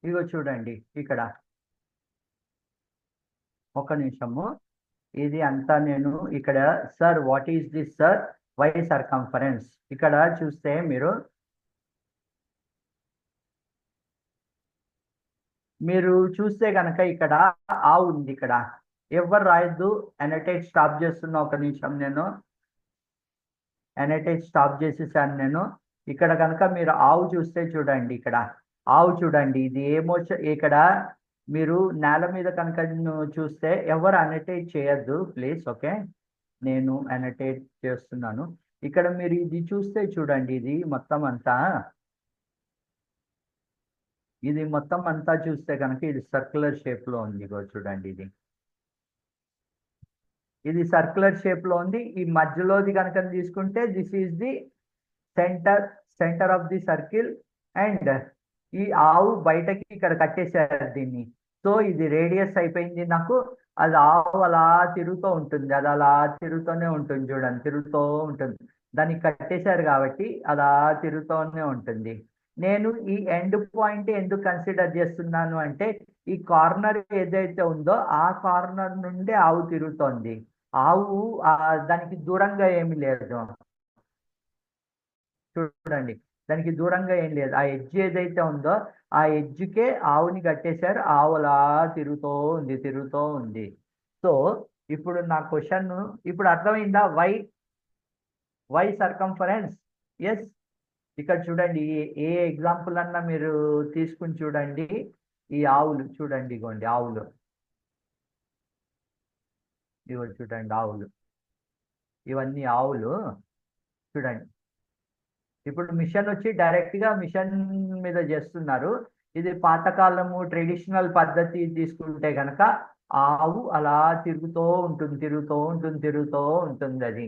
ఇగో చూడండి ఇక్కడ. ఒక నిమిషము. ఇది అంతా నేను ఇక్కడ. Sir what is this sir? Why circumference. ఇక్కడ చూస్తే మీరు మీరు చూస్తే కనుక ఇక్కడ ఆవు ఉంది. ఇక్కడ ఎవరు రాయొద్దు. అనటేట్ స్టాప్ చేస్తున్నా. ఒక నిమిషం, నేను అనటేట్ స్టాప్ చేసేసాను నేను. ఇక్కడ కనుక మీరు ఆవు చూస్తే చూడండి. ఇక్కడ ఆవు చూడండి. ఇది ఏమో ఇక్కడ మీరు నేల మీద కనుక చూస్తే ఎవరు అనటేట్ చేయొద్దు ప్లీజ్, ఓకే. నేను అనటేట్ చేస్తున్నాను. ఇక్కడ మీరు ఇది చూస్తే చూడండి. ఇది మొత్తం అంతా చూస్తే కనుక ఇది సర్క్యులర్ షేప్ లో ఉంది. ఇగో చూడండి. ఇది సర్క్యులర్ షేప్ లో ఉంది. ఈ మధ్యలోది కనుక తీసుకుంటే this is the centre centre of the circle. And ఈ ఆవు బయటకి ఇక్కడ కట్టేశారు దీన్ని. సో ఇది రేడియస్ అయిపోయింది నాకు. అది ఆవు అలా తిరుగుతూ ఉంటుంది. అది అలా తిరుగుతూనే ఉంటుంది చూడండి. తిరుగుతూ ఉంటుంది. దానికి కట్టేశారు కాబట్టి అలా తిరుగుతూనే ఉంటుంది. నేను ఈ ఎండ్ పాయింట్ ఎందుకు కన్సిడర్ చేస్తున్నాను అంటే ఈ కార్నర్ ఏదైతే ఉందో ఆ కార్నర్ నుండి ఆవు తిరుగుతోంది. ఆవు దానికి దూరంగా ఏమీ లేదు చూడండి. దానికి దూరంగా ఏం లేదు. ఆ ఎడ్జ్ ఏదైతే ఉందో ఆ ఎడ్జ్కే ఆవుని కట్టేశారు. ఆవు అలా తిరుగుతూ ఉంది. సో ఇప్పుడు నా క్వశ్చన్ ఇప్పుడు అర్థమైందా? Why circumference. ఎస్. ఇక్కడ చూడండి. ఏ ఎగ్జాంపుల్ అన్నా మీరు తీసుకుని చూడండి. ఈ ఆవులు చూడండి. ఇగోండి ఆవులు. ఇగో చూడండి ఆవులు. ఇవన్నీ ఆవులు చూడండి. ఇప్పుడు మిషన్ వచ్చి డైరెక్ట్ గా మిషన్ మీద చేస్తున్నారు. ఇది పాతకాలము ట్రెడిషనల్ పద్ధతి తీసుకుంటే గనక ఆవు అలా తిరుగుతూ ఉంటుంది. అది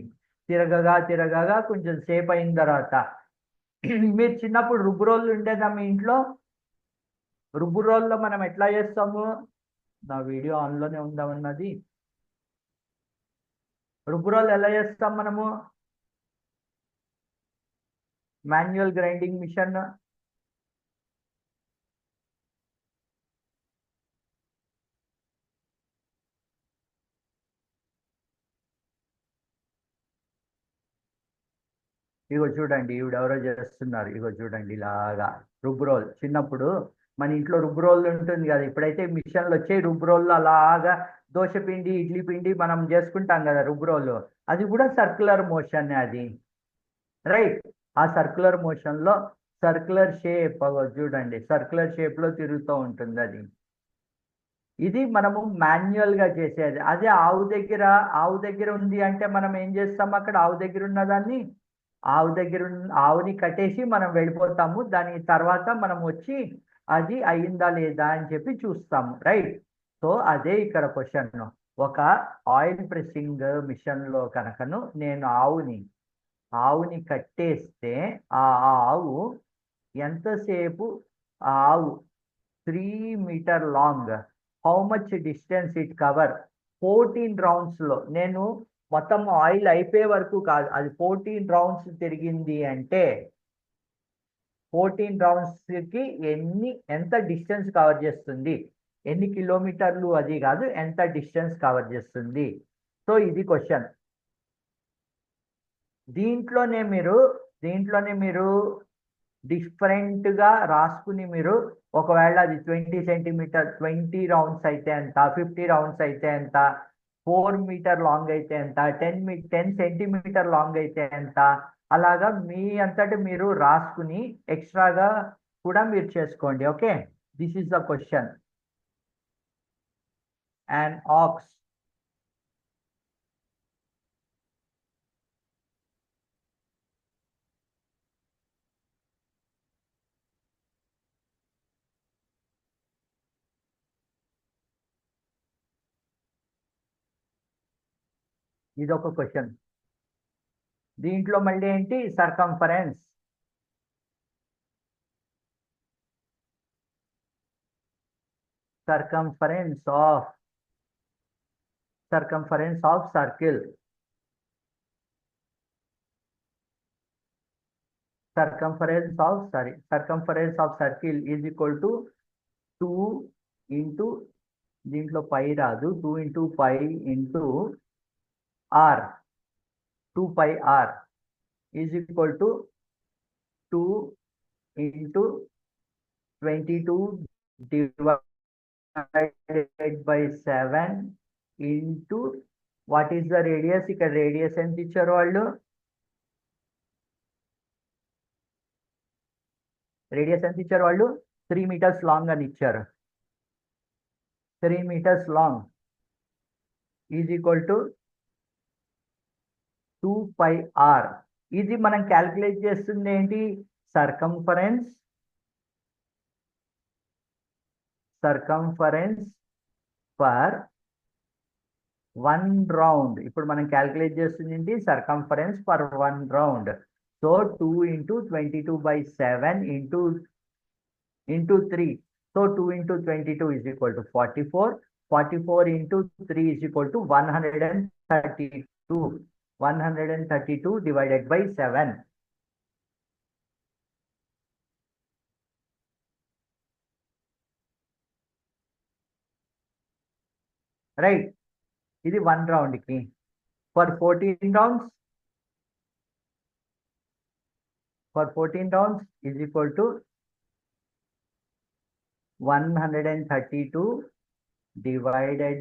తిరగగా తిరగగా కొంచెం సేపు అయిన తర్వాత మీరు చిన్నప్పుడు రుబ్బు రోళ్ళు ఉండేదా మీ ఇంట్లో? రుబ్బు రోల్లో మనం ఎట్లా చేస్తాము? నా వీడియో ఆన్లోనే ఉందామన్నది. రుబ్బు రోల్ ఎలా చేస్తాం మనము? Manual grinding machine. ఇగో చూడండి ఈవిడెవరో చేస్తున్నారు. ఇగో చూడండి ఇలాగా రుబ్బురోల్. చిన్నప్పుడు మన ఇంట్లో రుబ్బురోల్ ఉంటుంది కదా, ఇప్పుడైతే మిషన్లు వచ్చాయి. రుబ్బురోళ్ళు అలాగా దోశ పిండి ఇడ్లీ పిండి మనం చేసుకుంటాం కదా రుబ్బురోలు, అది కూడా సర్క్యులర్ మోషన్ అది. రైట్. ఆ సర్క్యులర్ మోషన్లో సర్క్యులర్ షేప్ చూడండి, సర్క్యులర్ షేప్లో తిరుగుతూ ఉంటుంది అది. ఇది మనము మాన్యువల్గా చేసేది. అదే ఆవు దగ్గర ఉంది అంటే మనం ఏం చేస్తాం, అక్కడ ఆవు దగ్గర ఉన్నదాన్ని ఆవుని కట్టేసి మనం వెళ్ళిపోతాము. దాని తర్వాత మనం వచ్చి అది అయిందా లేదా అని చెప్పి చూస్తాము. రైట్. సో అదే ఇక్కడ క్వశ్చన్. ఒక ఆయిల్ ప్రెస్సింగ్ మిషన్లో కనుకను నేను ఆవుని కట్టేస్తే ఆ ఆవు ఎంతసేపు, ఆ ఆవు 3 meter long, how much distance it cover 14 రౌండ్స్లో. నేను మొత్తం ఆయిల్ అయిపోయే వరకు కాదు, అది 14 రౌండ్స్ తిరిగింది అంటే 14 రౌండ్స్కి ఎంత డిస్టెన్స్ కవర్ చేస్తుంది, ఎన్ని కిలోమీటర్లు అది కాదు, ఎంత డిస్టెన్స్ కవర్ చేస్తుంది. సో ఇది క్వశ్చన్. దీంట్లోనే మీరు డిఫరెంట్గా రాసుకుని మీరు ఒకవేళ అది 20 రౌండ్స్ అయితే ఎంత, 50 రౌండ్స్ అయితే ఎంత, 4 మీటర్ లాంగ్ అయితే ఎంత, 10 సెంటీమీటర్ లాంగ్ అయితే ఎంత, అలాగా మీ అంతటి మీరు రాసుకుని ఎక్స్ట్రాగా కూడా మీరు చేసుకోండి. Okay, this is the question. And aux. ఇదొక క్వశ్చన్. దీంట్లో మళ్ళీ ఏంటి, circumference. circumference of circle. Circumference of circle is equal to 2 into, దీంట్లో పై రాదు, 2 into pi into r, 2 pi r is equal to 2 into 22 divided by 7 into what is the radius. ఇక్కడ రేడియస్ ఎంత ఇచ్చారు వాళ్ళు, రేడియస్ ఎంత ఇచ్చారు వాళ్ళు, 3 meters లాంగ్ అని ఇచ్చారు. 3 meters long is equal to 2 pi r. ఇది మనం క్యాల్కులేట్ చేస్తుంది ఏంటి, సర్కంఫరెన్స్ పర్ 1 రౌండ్. ఇప్పుడు మనం క్యాల్కులేట్ చేస్తుంది ఏంటి, circumference per 1 round. So 2 into 22/7 into 3. So 2 into 22 is equal to 44. 44 into 3 is equal to 132. 132 divided by 7. Right. ఇది 1 round కి. For 14 rounds, is equal to 132 divided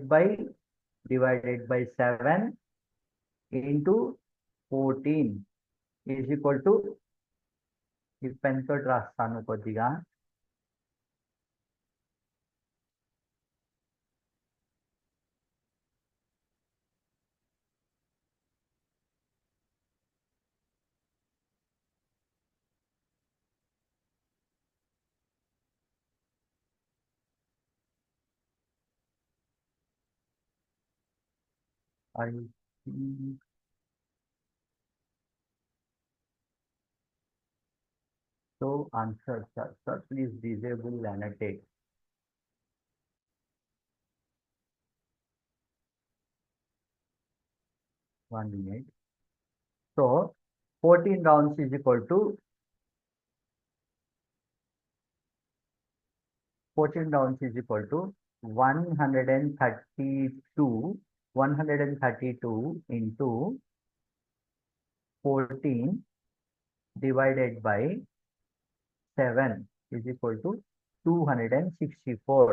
by 7 into 14 is equal to, ఈ పెన్ తోటి రాస్తాను కొద్దిగా, I think so. Answer, sir, please disable annotate. One minute. So 14 rounds is equal to 132 into 14 divided by 7 is equal to 264.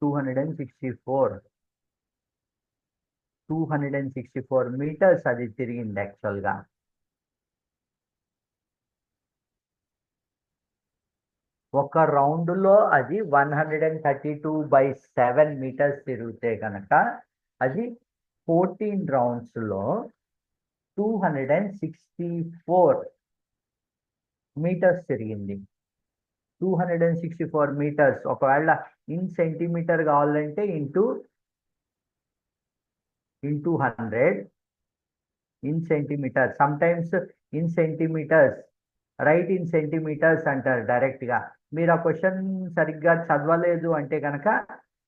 264 metres అది తిరిగింది యాక్చువల్గా. ఒక రౌండ్లో అది 132/7 మీటర్స్ తిరిగితే కనుక అది 14 రౌండ్స్లో 264 మీటర్స్ తిరిగింది. 264 మీటర్స్. ఒకవేళ ఇన్ సెంటీమీటర్ కావాలంటే into 100 in centimeter. Sometimes in centimeters, right in centimeters అంటారు డైరెక్ట్గా. మీరు ఆ క్వశ్చన్ సరిగ్గా చదవలేదు అంటే కనుక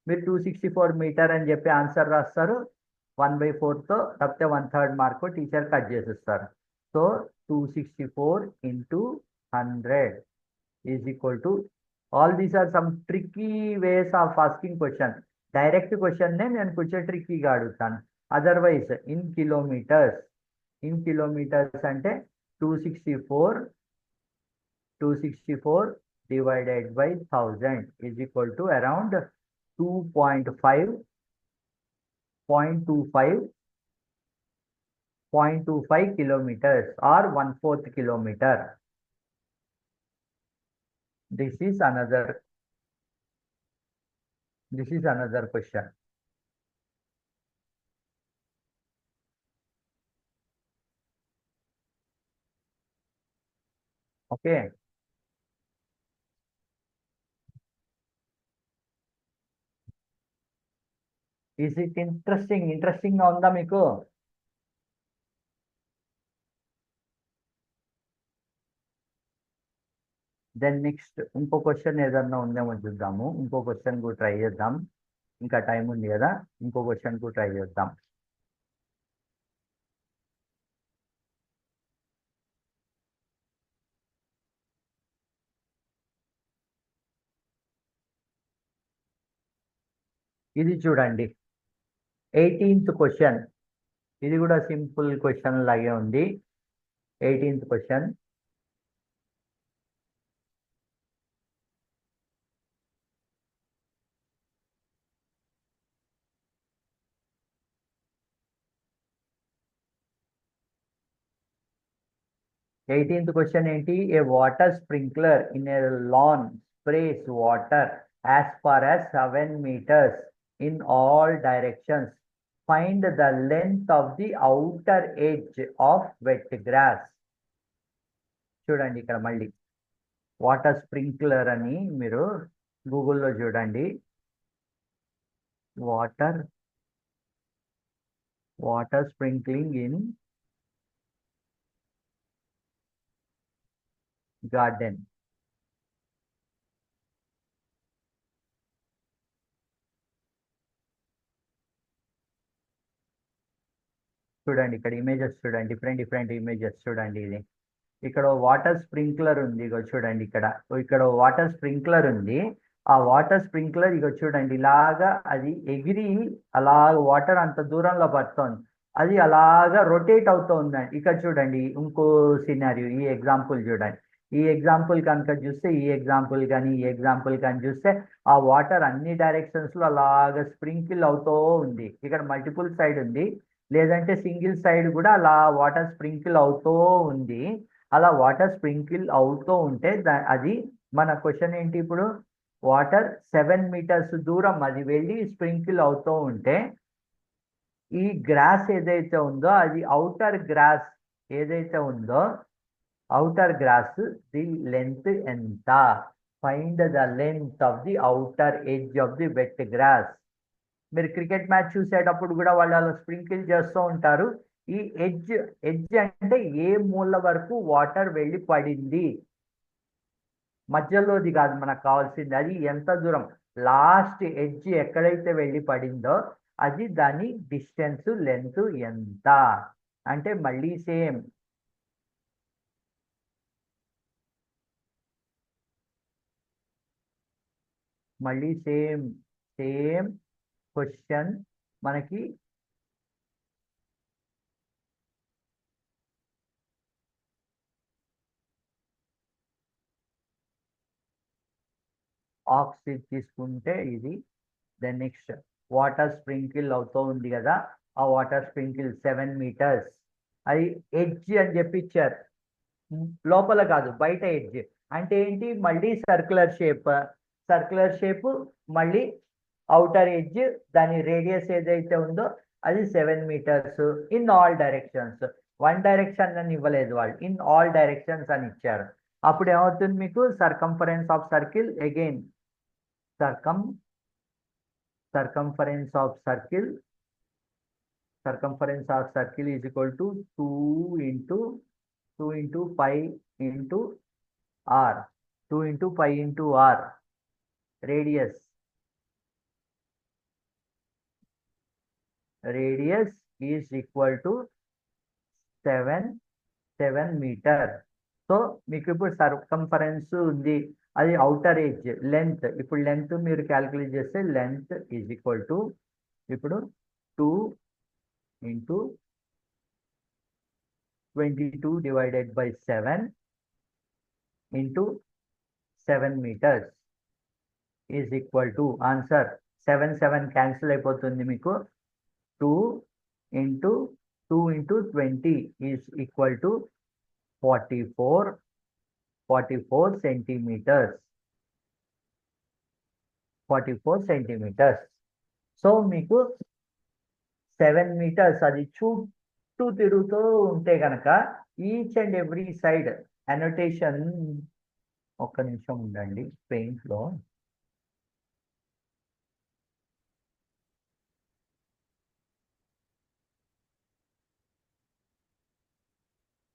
మీరు 264 మీటర్ అని చెప్పి ఆన్సర్ రాస్తారు. 1/4తో తప్పితే 1/3 మార్కు టీచర్ కట్ చేసిస్తారు. So 264 into 100 is equal to, all these are some tricky ways of asking question. Direct క్వశ్చన్నే నేను కొంచెం ట్రిక్కీగా అడుగుతాను. అదర్వైజ్ ఇన్ కిలోమీటర్స్ అంటే 264 divided by 1000 is equal to around 0.25 kilometers or 1/4 kilometer. This is another question. Okay. Is it interesting గా ఉందా మీకు? దెన్ నెక్స్ట్ ఇంకో క్వశ్చన్ ఏదన్నా ఉందేమో చూద్దాము. ఇంకో క్వశ్చన్ కూడా ట్రై చేద్దాం. ఇంకా టైం ఉంది కదా, ఇంకో క్వశ్చన్ కూడా ట్రై చేద్దాం. ఇది చూడండి 18th క్వశ్చన్. ఇది కూడా సింపుల్ క్వశ్చన్ లాగే ఉంది. 18th question. ఏంటి? A water sprinkler in a lawn sprays water as far as 7 meters in all directions. Find the length of the outer edge of wet grass. చూడండి ఇక్కడ మళ్ళీ వాటర్ స్ప్రింక్లర్ అని మీరు గూగుల్లో చూడండి. Water sprinkling in garden. చూడండి ఇక్కడ ఇమేజెస్ చూడండి, డిఫరెంట్ ఇమేజెస్ చూడండి. ఇది ఇక్కడ వాటర్ స్ప్రింక్లర్ ఉంది, ఇగో చూడండి. ఇక్కడ వాటర్ స్ప్రింక్లర్ ఉంది. ఆ వాటర్ స్ప్రింక్లర్ ఇగో చూడండి ఇలాగా అది ఎగిరి అలాగ వాటర్ అంత దూరంలో పడుతోంది. అది అలాగా రొటేట్ అవుతూ ఉందండి. ఇక్కడ చూడండి ఇంకో సినారియో. ఈ ఎగ్జాంపుల్ చూడండి. ఈ ఎగ్జాంపుల్ కనుక చూస్తే, ఈ ఎగ్జాంపుల్ కానీ చూస్తే ఆ వాటర్ అన్ని డైరెక్షన్స్లో అలాగ స్ప్రింకిల్ అవుతూ ఉంది. ఇక్కడ మల్టిపుల్ సైడ్ ఉంది, లేదంటే సింగిల్ సైడ్ కూడా అలా వాటర్ స్ప్రింకిల్ అవుతూ ఉంది. అలా వాటర్ స్ప్రింకిల్ అవుతూ ఉంటే అది మన క్వశ్చన్ ఏంటి ఇప్పుడు? వాటర్ 7 meters దూరం అది వెళ్ళి స్ప్రింకిల్ అవుతూ ఉంటే ఈ గ్రాస్ ఏదైతే ఉందో అది అవుటర్ గ్రాస్ ఏదైతే ఉందో outer grass, the length ఎంత? Find the length of the outer edge of the wet grass. మీరు క్రికెట్ మ్యాచ్ చూసేటప్పుడు కూడా వాళ్ళు అలా స్ప్రింకిల్ చేస్తూ ఉంటారు. ఈ ఎడ్జ్ అంటే ఏ మూల వరకు వాటర్ వెళ్ళి పడింది, మధ్యలోది కాదు మనకు కావాల్సింది. అది ఎంత దూరం, లాస్ట్ ఎడ్జ్ ఎక్కడైతే వెళ్ళి పడిందో అది దాని డిస్టెన్స్, లెంత్ ఎంత అంటే మళ్ళీ సేమ్ క్వశ్చన్ మనకి ఆక్సిడ్ తీసుకుంటే ఇది. దెన్ నెక్స్ట్ వాటర్ స్ప్రింకిల్ అవుతూ ఉంది కదా, ఆ వాటర్ స్ప్రింకిల్ 7 మీటర్స్. అది ఎడ్జ్ అని చెప్పి ఇచ్చారు, లోపల కాదు బయట ఎడ్జ్. అంటే ఏంటి, మళ్ళీ సర్క్యులర్ షేప్ మళ్ళీ అవుటర్ ఎడ్జ్, దాని రేడియస్ ఏదైతే ఉందో అది 7 meters in all directions. One direction అని ఇవ్వలేదు వాళ్ళు, ఇన్ ఆల్ డైరెక్షన్స్ అని ఇచ్చారు. అప్పుడు ఏమవుతుంది మీకు, circumference of circle again circumference of circle is equal to 2 into pi into r. 2 into pi into r. Radius is equal to 7 meter. So మీకు ఇప్పుడు సర్కంఫరెన్స్ ఉంది, అది అవుటర్ ఎడ్జ్. లెంత్, ఇప్పుడు లెంత్ మీరు క్యాలిక్యులేట్ చేస్తే లెంత్ ఈజ్ ఈక్వల్ టు ఇప్పుడు 2 into 22 divided by 7 into 7 meters is equal to answer 7 cancel అయిపోతుంది మీకు. 2 into 2 into 20 is equal to 44 centimeters. 44 centimeters. So మీకు 7 మీటర్స్ అది చుట్టూ తిరుగుతూ ఉంటే కనుక each and every side annotation. ఒక్క నిమిషం ఉండండి, పెయింట్లో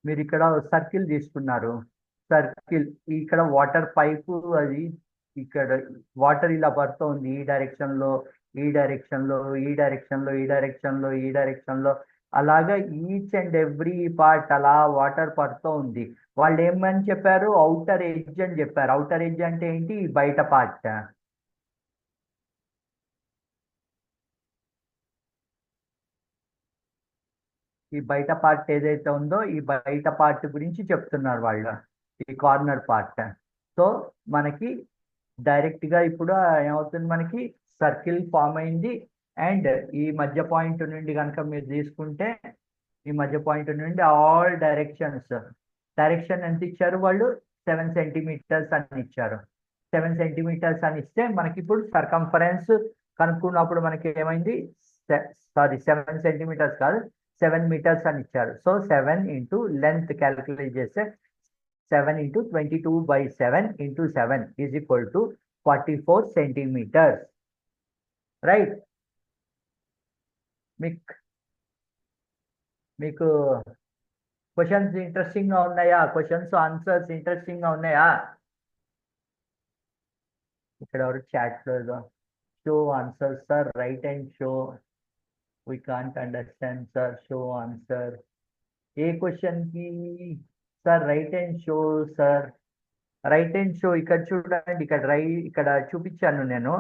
మీరు ఇక్కడ సర్కిల్ తీసుకున్నారు. సర్కిల్ ఇక్కడ వాటర్ పైపు, అది ఇక్కడ వాటర్ ఇలా పడుతుంది ఈ డైరెక్షన్లో, ఈ డైరెక్షన్లో, ఈ డైరెక్షన్లో, ఈ డైరెక్షన్లో, ఈ డైరెక్షన్లో, అలాగా ఈచ్ అండ్ ఎవ్రీ పార్ట్ అలా వాటర్ పడుతూ ఉంది. వాళ్ళు ఏమని చెప్పారు, అవుటర్ ఎడ్జ్ అని చెప్పారు. అవుటర్ ఎడ్జ్ అంటే ఏంటి, బయట పార్ట్. ఈ బయట పార్ట్ ఏదైతే ఉందో ఈ బయట పార్ట్ గురించి చెప్తున్నారు వాళ్ళు, ఈ కార్నర్ పార్ట్. సో మనకి డైరెక్ట్గా ఇప్పుడు ఏమవుతుంది, మనకి సర్కిల్ ఫామ్ అయింది. అండ్ ఈ మధ్య పాయింట్ నుండి కనుక మీరు తీసుకుంటే, ఈ మధ్య పాయింట్ నుండి ఆల్ డైరెక్షన్ ఎంత ఇచ్చారు వాళ్ళు, 7 సెంటీమీటర్స్ అని ఇచ్చారు. 7 సెంటీమీటర్స్ అని ఇస్తే మనకి ఇప్పుడు సర్కంఫరెన్స్ కనుక్కున్నప్పుడు మనకి ఏమైంది, సారీ 7 సెంటీమీటర్స్ కాదు 7 మీటర్స్ అని ఇచ్చారు. సో 7 ఇంటూ లెంత్ క్యాలిక్యులేట్ చేస్తే 7 into 22/7 into 7 is equal to 44 centimeters. Right. మీకు క్వశ్చన్స్ ఇంట్రెస్టింగ్గా ఉన్నాయా, క్వశ్చన్స్ ఆన్సర్స్ ఇంట్రెస్టింగ్గా ఉన్నాయా? ఇక్కడ ఎవరు చాట్లో show answer sir, right and show, we can't understand sir, show answer. ఏ క్వశ్చన్కి sir right and show sir? Right and show ఇక్కడ చూడండి, ఇక్కడ చూపించాను నేను.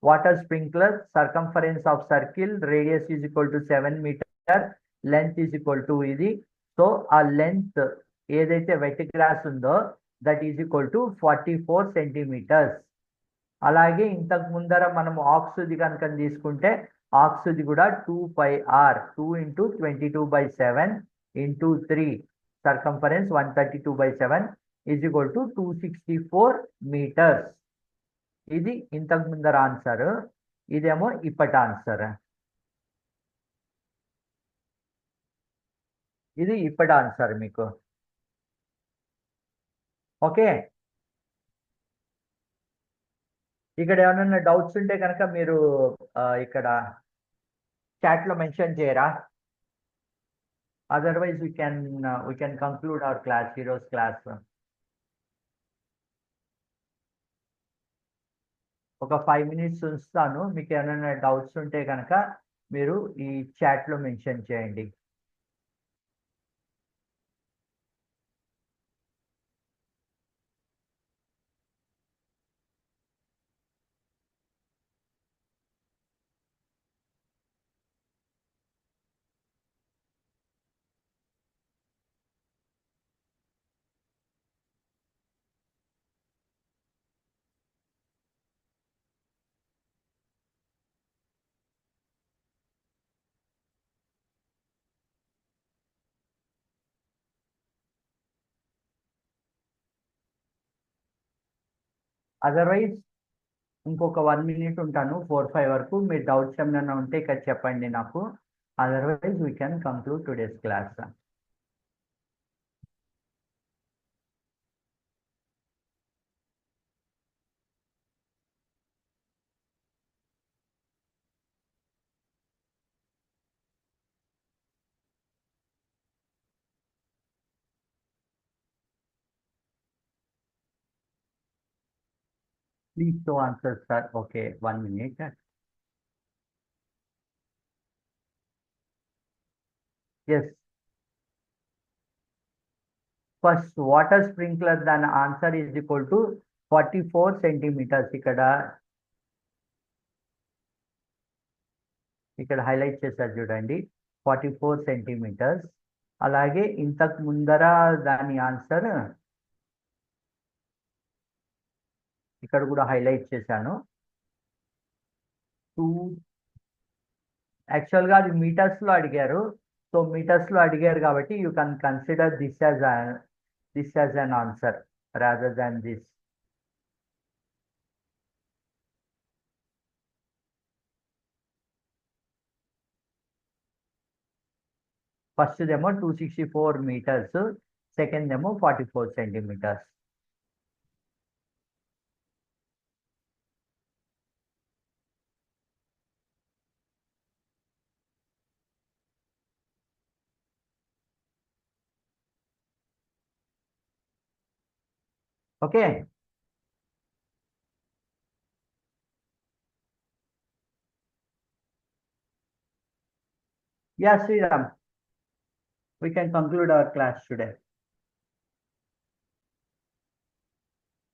Water sprinkler, circumference of circle, radius is equal to 7 meter, length is equal to ఇది. సో ఆ లెంత్ ఏదైతే వెట్ గ్రాస్ ఉందో that is equal to 44 centimetres. అలాగే ఇంతకు ముందర మనం ఆక్స్ది కనుక తీసుకుంటే ఆక్స్ది కూడా 2πr, 2 into 22/7 into 3, circumference 132/7 is equal to 264 meters. ఇది ఇంతకు ముందర ఆన్సర్, ఇదేమో ఇప్పటి ఆన్సర్. ఇది ఇప్పటి ఆన్సర్ మీకు. ఓకే, ఇక్కడ ఏమైనా డౌట్స్ ఉంటే కనుక మీరు ఇక్కడ చాట్లో మెన్షన్ చేయరా? Otherwise we can conclude our class, ఈరోజు క్లాస్. ఒక 5 minutes ఉంచుతాను, మీకు ఏమైనా డౌట్స్ ఉంటే కనుక మీరు ఈ చాట్లో మెన్షన్ చేయండి. అదర్వైజ్ ఇంకొక 1 minute ఉంటాను 4-5 వరకు. మీరు డౌట్స్ ఏమైనా ఉంటే ఇక్కడ చెప్పండి నాకు. Otherwise we can conclude today's class. Please show answers, sir. Okay, 1 minute. Yes. First, water sprinkler, then answer is equal to 44 centimeters. ఇక్కడ హైలైట్ చేశారు చూడండి, 44 centimeters. అలాగే ఇంతకు ముందర దాని ఆన్సర్ ఇక్కడ కూడా హైలైట్ చేశాను. యాక్చువల్గా అది మీటర్స్లో అడిగారు. సో మీటర్స్లో అడిగారు కాబట్టి you can consider this as an answer rather than this. First ఏమో 264 meters, సెకండ్ ఏమో 44 centimeters. Okay. Yeah, Sriram, we can conclude our class today.